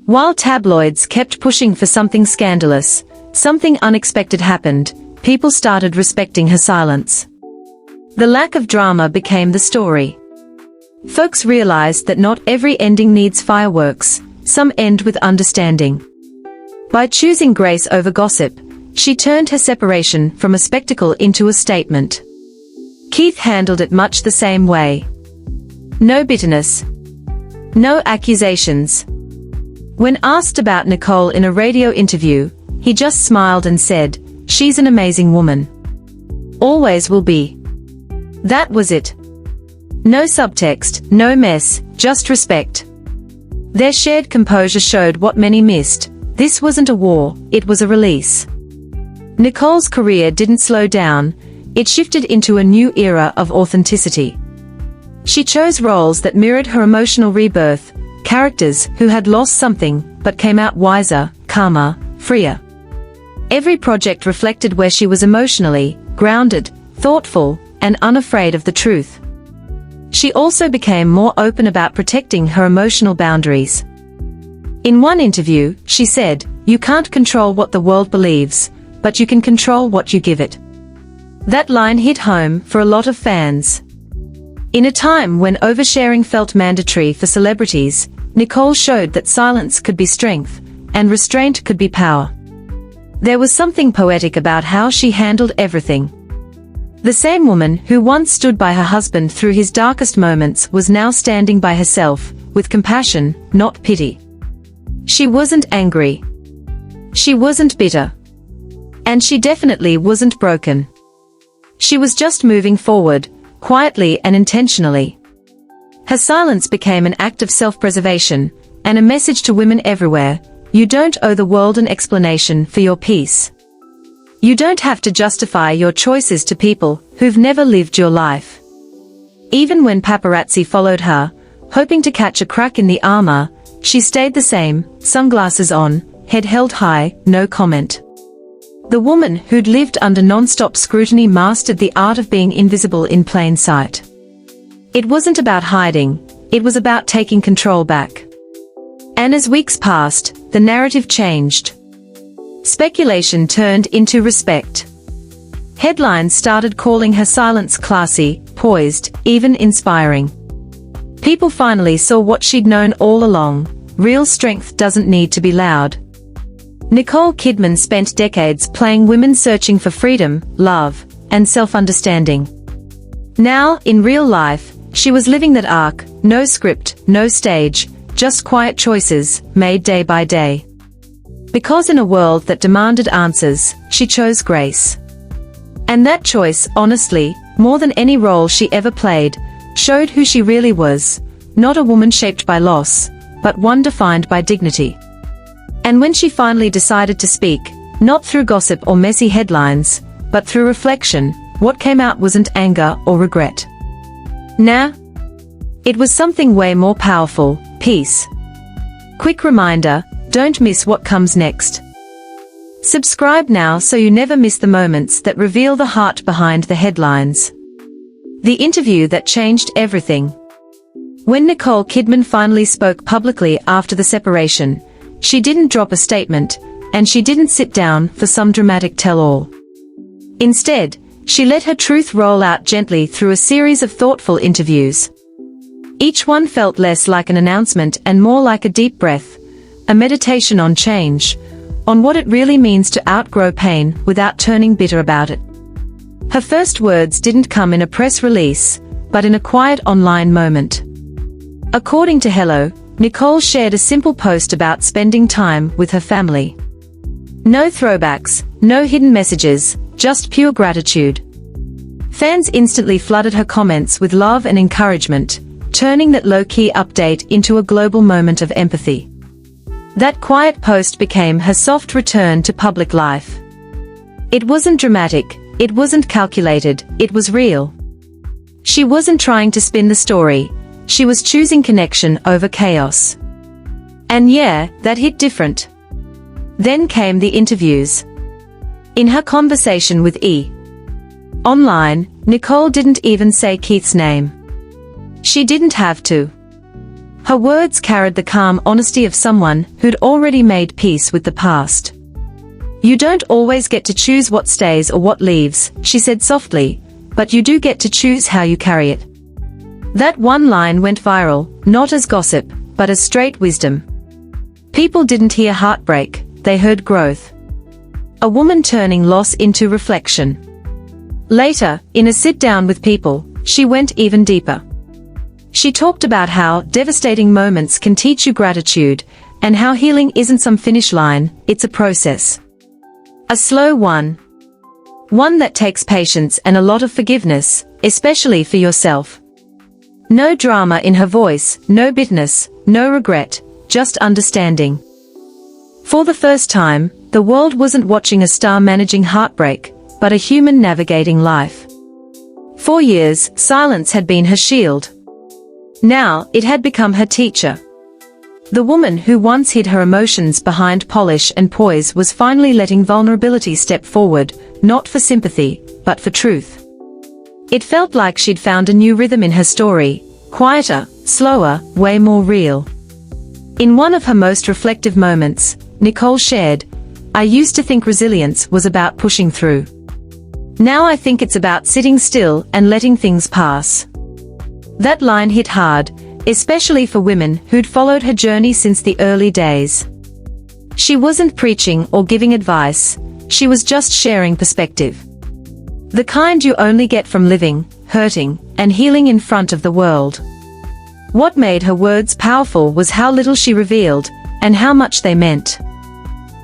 While tabloids kept pushing for something scandalous, something unexpected happened. People started respecting her silence. The lack of drama became the story. Folks realized that not every ending needs fireworks, some end with understanding. By choosing grace over gossip, she turned her separation from a spectacle into a statement. Keith handled it much the same way. No bitterness. No accusations. When asked about Nicole in a radio interview, he just smiled and said, "She's an amazing woman. Always will be." That was it. No subtext, no mess, just respect. Their shared composure showed what many missed. This wasn't a war, it was a release. Nicole's career didn't slow down, it shifted into a new era of authenticity. She chose roles that mirrored her emotional rebirth, characters who had lost something, but came out wiser, calmer, freer. Every project reflected where she was emotionally grounded, thoughtful, and unafraid of the truth. She also became more open about protecting her emotional boundaries. In one interview, she said, "You can't control what the world believes, but you can control what you give it." That line hit home for a lot of fans. In a time when oversharing felt mandatory for celebrities, Nicole showed that silence could be strength, and restraint could be power. There was something poetic about how she handled everything. The same woman who once stood by her husband through his darkest moments was now standing by herself, with compassion, not pity. She wasn't angry. She wasn't bitter. And she definitely wasn't broken. She was just moving forward, quietly and intentionally. Her silence became an act of self-preservation, and a message to women everywhere: you don't owe the world an explanation for your peace. You don't have to justify your choices to people who've never lived your life. Even when paparazzi followed her, hoping to catch a crack in the armor, she stayed the same, sunglasses on, head held high, no comment. The woman who'd lived under non-stop scrutiny mastered the art of being invisible in plain sight. It wasn't about hiding, it was about taking control back. And as weeks passed, the narrative changed. Speculation turned into respect. Headlines started calling her silence classy, poised, even inspiring. People finally saw what she'd known all along: real strength doesn't need to be loud. Nicole Kidman spent decades playing women searching for freedom, love, and self-understanding. Now, in real life, she was living that arc: no script, no stage, just quiet choices, made day by day. Because in a world that demanded answers, she chose grace. And that choice, honestly, more than any role she ever played, showed who she really was: not a woman shaped by loss, but one defined by dignity. And when she finally decided to speak, not through gossip or messy headlines, but through reflection, what came out wasn't anger or regret. Nah. It was something way more powerful: peace. Quick reminder, don't miss what comes next. Subscribe now so you never miss the moments that reveal the heart behind the headlines. The interview that changed everything. When Nicole Kidman finally spoke publicly after the separation, she didn't drop a statement, and she didn't sit down for some dramatic tell-all. Instead, she let her truth roll out gently through a series of thoughtful interviews. Each one felt less like an announcement and more like a deep breath, a meditation on change, on what it really means to outgrow pain without turning bitter about it. Her first words didn't come in a press release, but in a quiet online moment. According to Hello, Nicole shared a simple post about spending time with her family. No throwbacks, no hidden messages, just pure gratitude. Fans instantly flooded her comments with love and encouragement, turning that low-key update into a global moment of empathy. That quiet post became her soft return to public life. It wasn't dramatic, it wasn't calculated, it was real. She wasn't trying to spin the story, she was choosing connection over chaos. And yeah, that hit different. Then came the interviews. In her conversation with E! Online, Nicole didn't even say Keith's name. She didn't have to. Her words carried the calm honesty of someone who'd already made peace with the past. You don't always get to choose what stays or what leaves, she said softly, but you do get to choose how you carry it. That one line went viral, not as gossip, but as straight wisdom. People didn't hear heartbreak, they heard growth. A woman turning loss into reflection. Later, in a sit-down with People, she went even deeper. She talked about how devastating moments can teach you gratitude, and how healing isn't some finish line, it's a process. A slow one. One that takes patience and a lot of forgiveness, especially for yourself. No drama in her voice, no bitterness, no regret, just understanding. For the first time, the world wasn't watching a star managing heartbreak, but a human navigating life. For years, silence had been her shield. Now, it had become her teacher. The woman who once hid her emotions behind polish and poise was finally letting vulnerability step forward, not for sympathy, but for truth. It felt like she'd found a new rhythm in her story, quieter, slower, way more real. In one of her most reflective moments, Nicole shared, "I used to think resilience was about pushing through. Now I think it's about sitting still and letting things pass." That line hit hard, especially for women who'd followed her journey since the early days. She wasn't preaching or giving advice, she was just sharing perspective. The kind you only get from living, hurting, and healing in front of the world. What made her words powerful was how little she revealed, and how much they meant.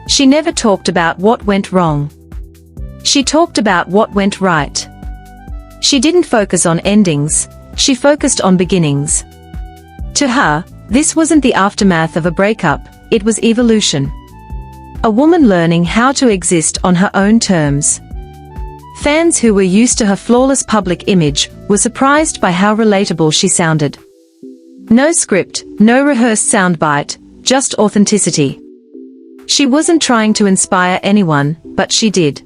She never talked about what went wrong. She talked about what went right. She didn't focus on endings, she focused on beginnings. To her, this wasn't the aftermath of a breakup, it was evolution. A woman learning how to exist on her own terms. Fans who were used to her flawless public image were surprised by how relatable she sounded. No script, no rehearsed soundbite, just authenticity. She wasn't trying to inspire anyone, but she did.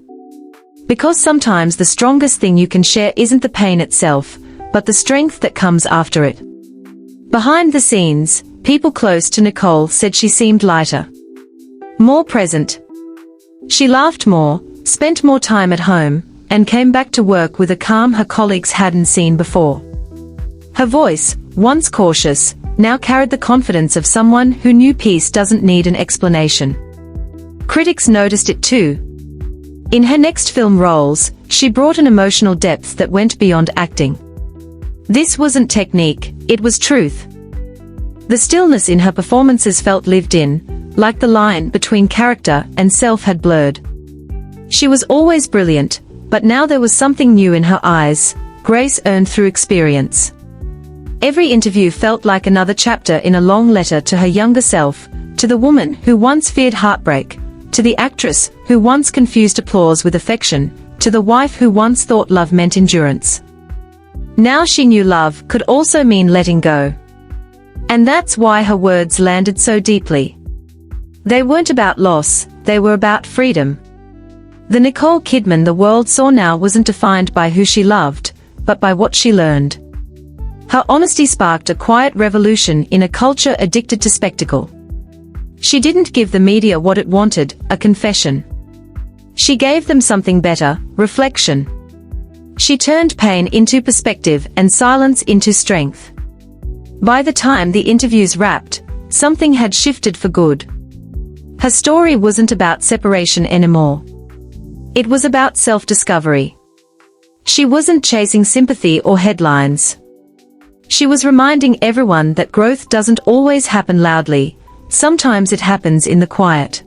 Because sometimes the strongest thing you can share isn't the pain itself, but the strength that comes after it. Behind the scenes, people close to Nicole said she seemed lighter. More present. She laughed more, spent more time at home, and came back to work with a calm her colleagues hadn't seen before. Her voice, once cautious, now carried the confidence of someone who knew peace doesn't need an explanation. Critics noticed it too. In her next film roles, she brought an emotional depth that went beyond acting. This wasn't technique, it was truth. The stillness in her performances felt lived in, like the line between character and self had blurred. She was always brilliant, but now there was something new in her eyes, grace earned through experience. Every interview felt like another chapter in a long letter to her younger self, to the woman who once feared heartbreak, to the actress who once confused applause with affection, to the wife who once thought love meant endurance. Now she knew love could also mean letting go. And that's why her words landed so deeply. They weren't about loss, they were about freedom. The Nicole Kidman the world saw now wasn't defined by who she loved, but by what she learned. Her honesty sparked a quiet revolution in a culture addicted to spectacle. She didn't give the media what it wanted, a confession. She gave them something better, reflection. She turned pain into perspective and silence into strength. By the time the interviews wrapped, something had shifted for good. Her story wasn't about separation anymore. It was about self-discovery. She wasn't chasing sympathy or headlines. She was reminding everyone that growth doesn't always happen loudly, sometimes it happens in the quiet.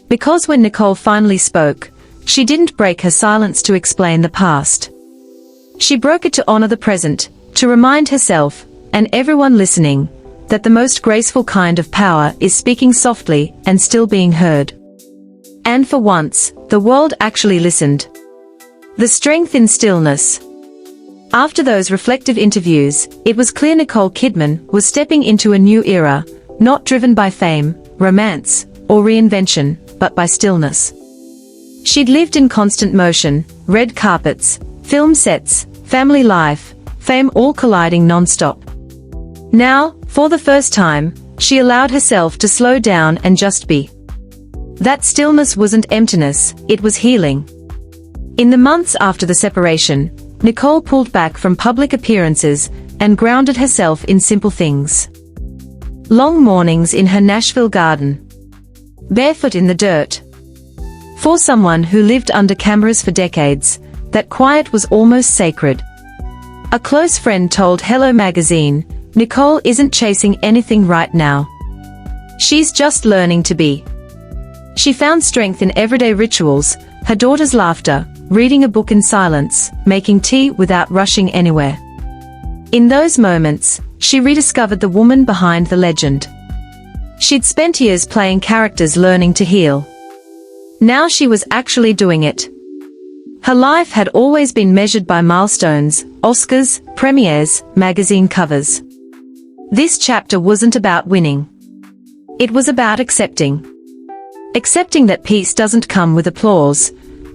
Because when Nicole finally spoke, she didn't break her silence to explain the past. She broke it to honor the present, to remind herself, and everyone listening, that the most graceful kind of power is speaking softly and still being heard. And for once, the world actually listened. The strength in stillness. After those reflective interviews, it was clear Nicole Kidman was stepping into a new era, not driven by fame, romance, or reinvention, but by stillness. She'd lived in constant motion, red carpets, film sets, family life, fame all colliding non-stop. Now, for the first time, she allowed herself to slow down and just be. That stillness wasn't emptiness, it was healing. In the months after the separation, Nicole pulled back from public appearances and grounded herself in simple things. Long mornings in her Nashville garden. Barefoot in the dirt. For someone who lived under cameras for decades, that quiet was almost sacred. A close friend told Hello magazine, Nicole isn't chasing anything right now. She's just learning to be. She found strength in everyday rituals, her daughter's laughter, reading a book in silence, making tea without rushing anywhere. In those moments, she rediscovered the woman behind the legend. She'd spent years playing characters learning to heal. Now she was actually doing it. Her life had always been measured by milestones, Oscars, premieres, magazine covers. This chapter wasn't about winning. It was about accepting. Accepting that peace doesn't come with applause,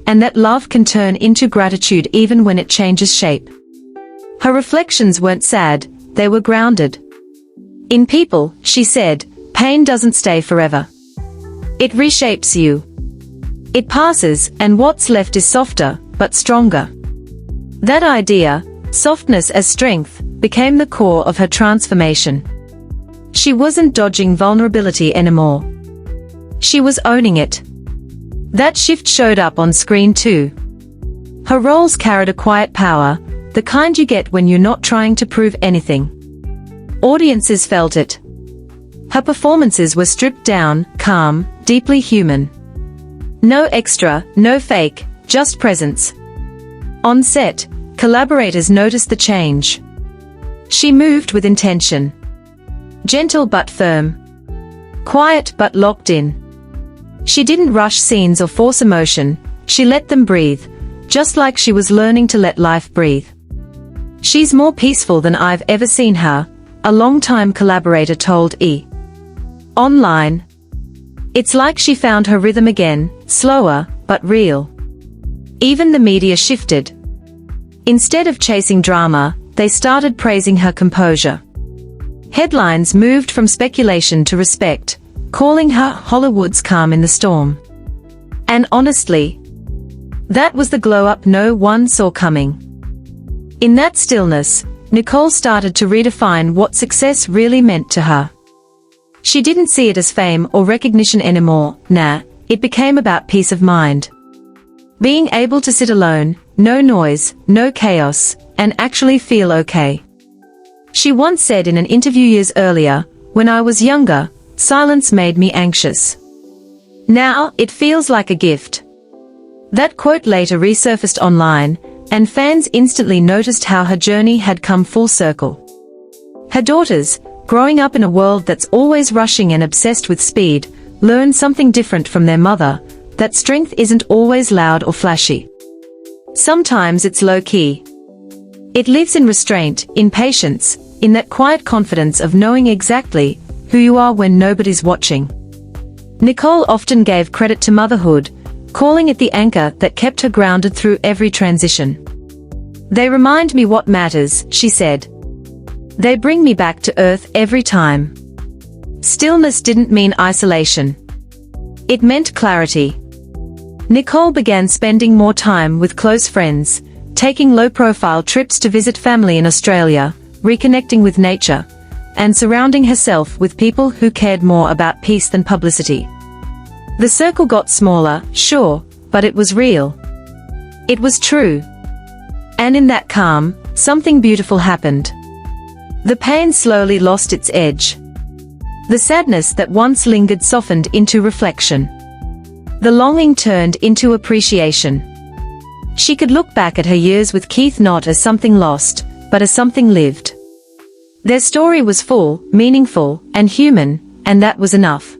and that love can turn into gratitude even when it changes shape. Her reflections weren't sad, they were grounded. In people, she said, pain doesn't stay forever. It reshapes you. It passes, and what's left is softer, but stronger. That idea, softness as strength, became the core of her transformation. She wasn't dodging vulnerability anymore. She was owning it. That shift showed up on screen too. Her roles carried a quiet power, the kind you get when you're not trying to prove anything. Audiences felt it. Her performances were stripped down, calm, deeply human. No extra, no fake, just presence. On set, collaborators noticed the change. She moved with intention. Gentle but firm. Quiet but locked in. She didn't rush scenes or force emotion, she let them breathe, just like she was learning to let life breathe. She's more peaceful than I've ever seen her, a longtime collaborator told E! Online. It's like she found her rhythm again, slower, but real. Even the media shifted. Instead of chasing drama, they started praising her composure. Headlines moved from speculation to respect, calling her Hollywood's calm in the storm. And honestly, that was the glow-up no one saw coming. In that stillness, Nicole started to redefine what success really meant to her. She didn't see it as fame or recognition anymore, it became about peace of mind. Being able to sit alone, no noise, no chaos, and actually feel okay. She once said in an interview years earlier, when I was younger, silence made me anxious. Now, it feels like a gift. That quote later resurfaced online, and fans instantly noticed how her journey had come full circle. Her daughters, growing up in a world that's always rushing and obsessed with speed, learned something different from their mother, that strength isn't always loud or flashy. Sometimes it's low-key. It lives in restraint, in patience, in that quiet confidence of knowing exactly who you are when nobody's watching. Nicole often gave credit to motherhood, calling it the anchor that kept her grounded through every transition. "They remind me what matters," she said. "They bring me back to earth every time." Stillness didn't mean isolation. It meant clarity. Nicole began spending more time with close friends, taking low-profile trips to visit family in Australia, reconnecting with nature, and surrounding herself with people who cared more about peace than publicity. The circle got smaller, sure, but it was real. It was true. And in that calm, something beautiful happened. The pain slowly lost its edge. The sadness that once lingered softened into reflection. The longing turned into appreciation. She could look back at her years with Keith not as something lost, but as something lived. Their story was full, meaningful, and human, and that was enough.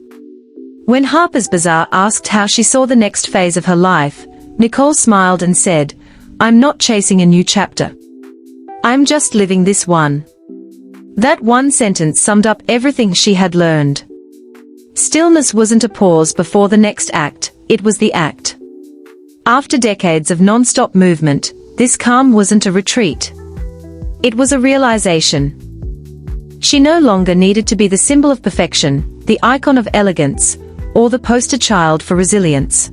When Harper's Bazaar asked how she saw the next phase of her life, Nicole smiled and said, "I'm not chasing a new chapter. I'm just living this one." That one sentence summed up everything she had learned. Stillness wasn't a pause before the next act, it was the act. After decades of non-stop movement, this calm wasn't a retreat. It was a realization. She no longer needed to be the symbol of perfection, the icon of elegance, or the poster child for resilience.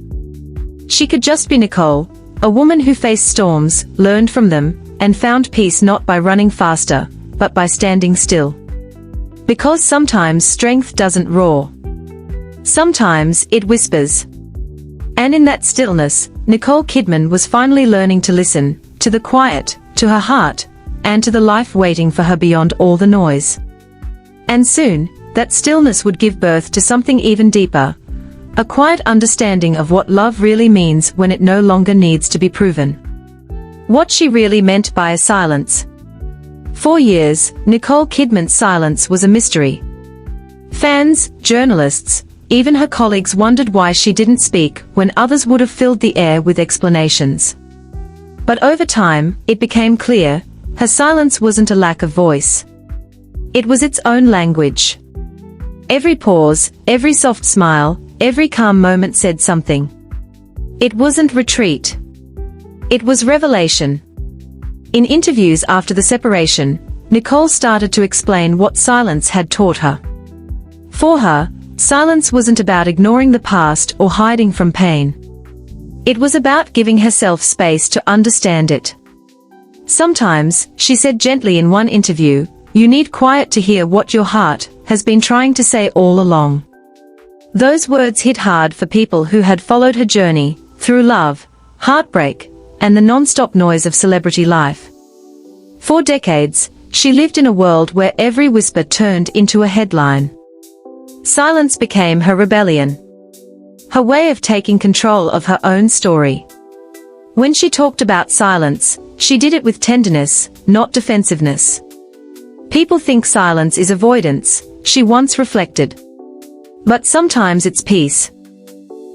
She could just be Nicole, a woman who faced storms, learned from them, and found peace not by running faster, but by standing still. Because sometimes strength doesn't roar. Sometimes it whispers. And in that stillness, Nicole Kidman was finally learning to listen, to the quiet, to her heart, and to the life waiting for her beyond all the noise. And soon, that stillness would give birth to something even deeper, a quiet understanding of what love really means when it no longer needs to be proven. What she really meant by a silence. For years, Nicole Kidman's silence was a mystery. Fans, journalists, even her colleagues wondered why she didn't speak when others would have filled the air with explanations. But over time, it became clear, her silence wasn't a lack of voice. It was its own language. Every pause, every soft smile, every calm moment said something. It wasn't retreat. It was revelation. In interviews after the separation, Nicole started to explain what silence had taught her. For her, silence wasn't about ignoring the past or hiding from pain. It was about giving herself space to understand it. Sometimes, she said gently in one interview, you need quiet to hear what your heart has been trying to say all along. Those words hit hard for people who had followed her journey, through love, heartbreak, and the non-stop noise of celebrity life. For decades, she lived in a world where every whisper turned into a headline. Silence became her rebellion. Her way of taking control of her own story. When she talked about silence, she did it with tenderness, not defensiveness. People think silence is avoidance, she once reflected. But sometimes it's peace.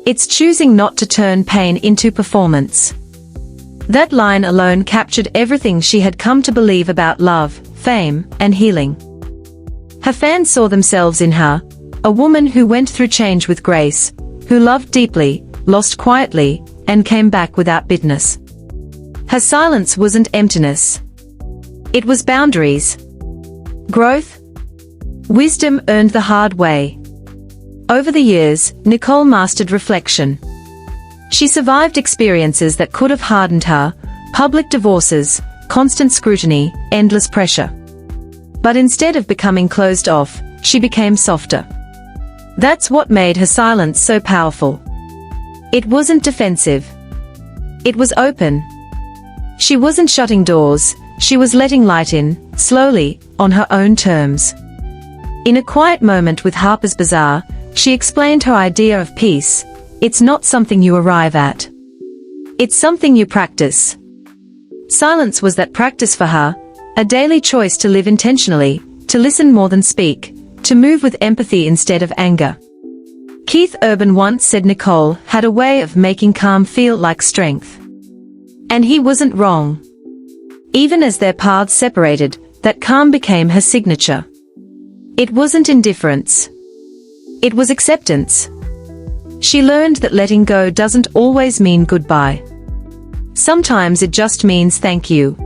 It's choosing not to turn pain into performance. That line alone captured everything she had come to believe about love, fame, and healing. Her fans saw themselves in her, a woman who went through change with grace, who loved deeply, lost quietly, and came back without bitterness. Her silence wasn't emptiness. It was boundaries. Growth. Wisdom earned the hard way. Over the years, Nicole mastered reflection. She survived experiences that could have hardened her, public divorces, constant scrutiny, endless pressure. But instead of becoming closed off, she became softer. That's what made her silence so powerful. It wasn't defensive. It was open. She wasn't shutting doors, she was letting light in, slowly, on her own terms. In a quiet moment with Harper's Bazaar, she explained her idea of peace. It's not something you arrive at. It's something you practice. Silence was that practice for her, a daily choice to live intentionally, to listen more than speak, to move with empathy instead of anger. Keith Urban once said Nicole had a way of making calm feel like strength. And he wasn't wrong. Even as their paths separated, that calm became her signature. It wasn't indifference. It was acceptance. She learned that letting go doesn't always mean goodbye. Sometimes it just means thank you.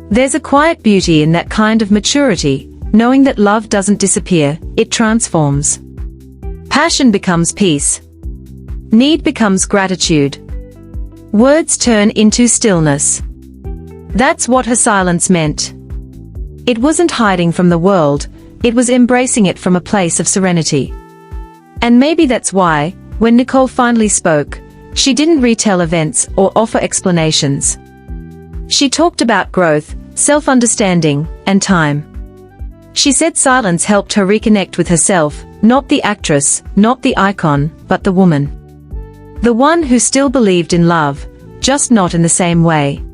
There's a quiet beauty in that kind of maturity, knowing that love doesn't disappear, it transforms. Passion becomes peace. Need becomes gratitude. Words turn into stillness. That's what her silence meant. It wasn't hiding from the world, it was embracing it from a place of serenity. And maybe that's why, when Nicole finally spoke, she didn't retell events or offer explanations. She talked about growth, self-understanding, and time. She said silence helped her reconnect with herself, not the actress, not the icon, but the woman. The one who still believed in love, just not in the same way.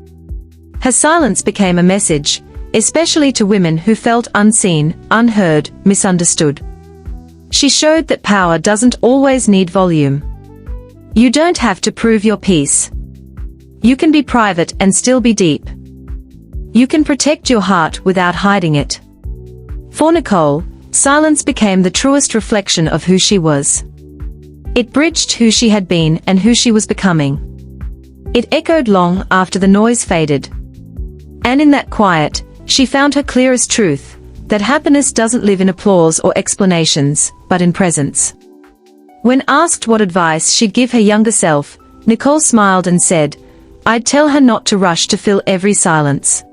Her silence became a message, especially to women who felt unseen, unheard, misunderstood. She showed that power doesn't always need volume. You don't have to prove your peace. You can be private and still be deep. You can protect your heart without hiding it. For Nicole, silence became the truest reflection of who she was. It bridged who she had been and who she was becoming. It echoed long after the noise faded. And in that quiet, she found her clearest truth, that happiness doesn't live in applause or explanations, but in presence. When asked what advice she'd give her younger self, Nicole smiled and said, "I'd tell her not to rush to fill every silence.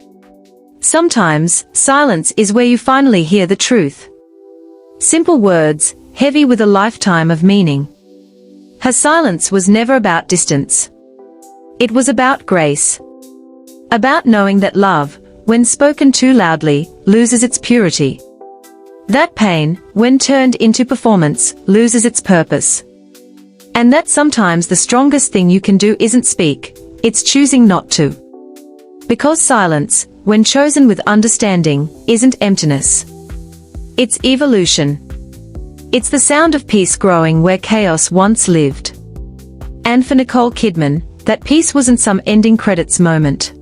Sometimes, silence is where you finally hear the truth." Simple words, heavy with a lifetime of meaning. Her silence was never about distance. It was about grace. About knowing that love, when spoken too loudly, loses its purity. That pain, when turned into performance, loses its purpose. And that sometimes the strongest thing you can do isn't speak, it's choosing not to. Because silence, when chosen with understanding, isn't emptiness. It's evolution. It's the sound of peace growing where chaos once lived. And for Nicole Kidman, that peace wasn't some ending credits moment.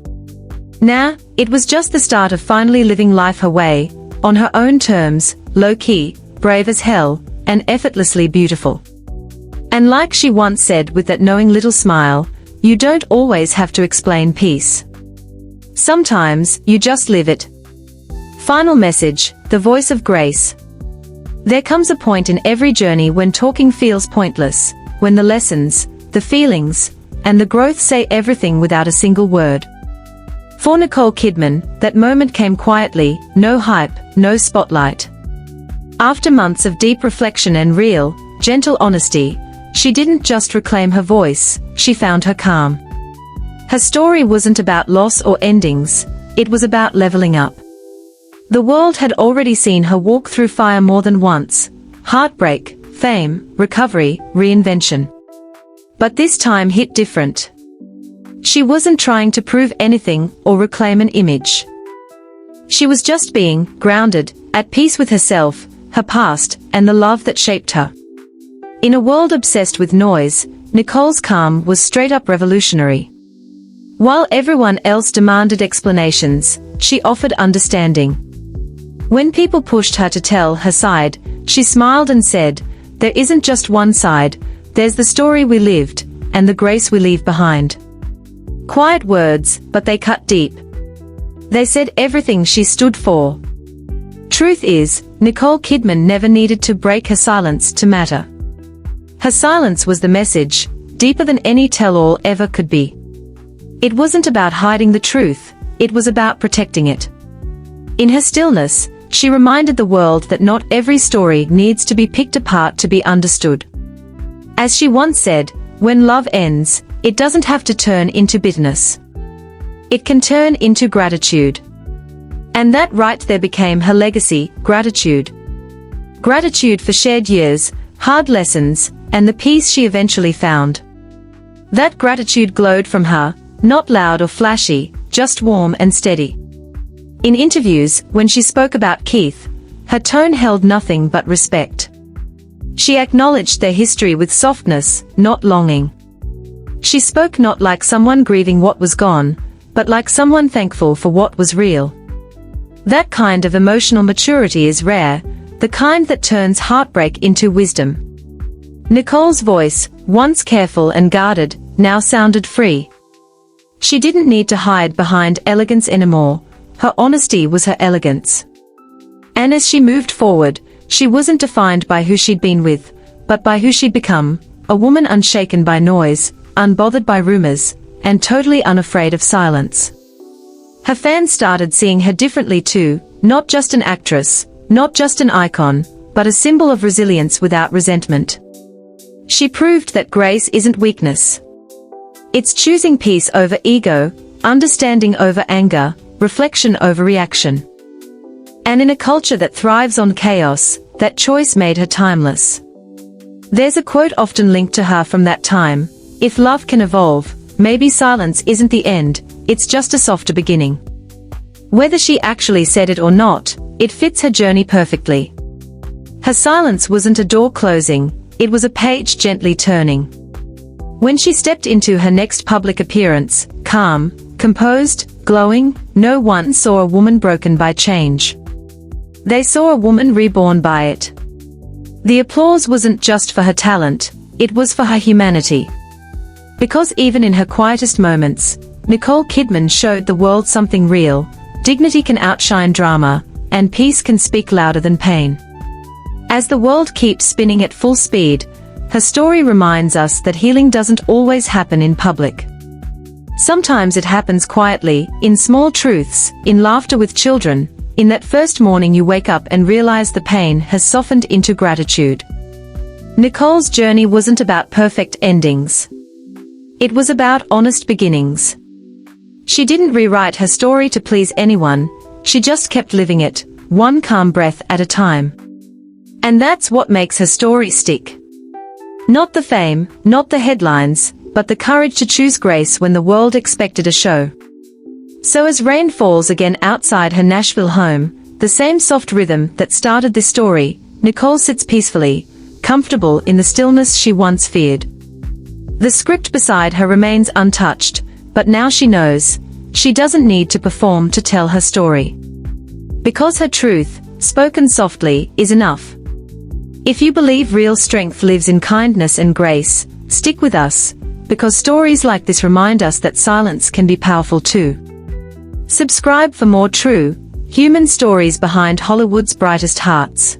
Nah, it was just the start of finally living life her way, on her own terms, low-key, brave as hell, and effortlessly beautiful. And like she once said with that knowing little smile, you don't always have to explain peace. Sometimes, you just live it. Final message, the voice of grace. There comes a point in every journey when talking feels pointless, when the lessons, the feelings, and the growth say everything without a single word. For Nicole Kidman, that moment came quietly, no hype, no spotlight. After months of deep reflection and real, gentle honesty, she didn't just reclaim her voice, she found her calm. Her story wasn't about loss or endings, it was about leveling up. The world had already seen her walk through fire more than once, heartbreak, fame, recovery, reinvention. But this time hit different. She wasn't trying to prove anything or reclaim an image. She was just being grounded, at peace with herself, her past, and the love that shaped her. In a world obsessed with noise, Nicole's calm was straight-up revolutionary. While everyone else demanded explanations, she offered understanding. When people pushed her to tell her side, she smiled and said, "There isn't just one side, there's the story we lived, and the grace we leave behind." Quiet words, but they cut deep. They said everything she stood for. Truth is, Nicole Kidman never needed to break her silence to matter. Her silence was the message, deeper than any tell-all ever could be. It wasn't about hiding the truth, it was about protecting it. In her stillness, she reminded the world that not every story needs to be picked apart to be understood. As she once said, when love ends, it doesn't have to turn into bitterness. It can turn into gratitude. And that right there became her legacy, gratitude. Gratitude for shared years, hard lessons, and the peace she eventually found. That gratitude glowed from her, not loud or flashy, just warm and steady. In interviews, when she spoke about Keith, her tone held nothing but respect. She acknowledged their history with softness, not longing. She spoke not like someone grieving what was gone, but like someone thankful for what was real. That kind of emotional maturity is rare, the kind that turns heartbreak into wisdom. Nicole's voice, once careful and guarded, now sounded free. She didn't need to hide behind elegance anymore. Her honesty was her elegance. And as she moved forward, she wasn't defined by who she'd been with, but by who she'd become, a woman unshaken by noise, unbothered by rumors, and totally unafraid of silence. Her fans started seeing her differently too, not just an actress, not just an icon, but a symbol of resilience without resentment. She proved that grace isn't weakness. It's choosing peace over ego, understanding over anger, reflection over reaction. And in a culture that thrives on chaos, that choice made her timeless. There's a quote often linked to her from that time: "If love can evolve, maybe silence isn't the end, it's just a softer beginning." Whether she actually said it or not, it fits her journey perfectly. Her silence wasn't a door closing, it was a page gently turning. When she stepped into her next public appearance, calm, composed, glowing, no one saw a woman broken by change. They saw a woman reborn by it. The applause wasn't just for her talent, it was for her humanity. Because even in her quietest moments, Nicole Kidman showed the world something real: dignity can outshine drama, and peace can speak louder than pain. As the world keeps spinning at full speed, her story reminds us that healing doesn't always happen in public. Sometimes it happens quietly, in small truths, in laughter with children, in that first morning you wake up and realize the pain has softened into gratitude. Nicole's journey wasn't about perfect endings. It was about honest beginnings. She didn't rewrite her story to please anyone, she just kept living it, one calm breath at a time. And that's what makes her story stick. Not the fame, not the headlines, but the courage to choose grace when the world expected a show. So as rain falls again outside her Nashville home, the same soft rhythm that started this story, Nicole sits peacefully, comfortable in the stillness she once feared. The script beside her remains untouched, but now she knows, she doesn't need to perform to tell her story. Because her truth, spoken softly, is enough. If you believe real strength lives in kindness and grace, stick with us, because stories like this remind us that silence can be powerful too. Subscribe for more true, human stories behind Hollywood's brightest hearts.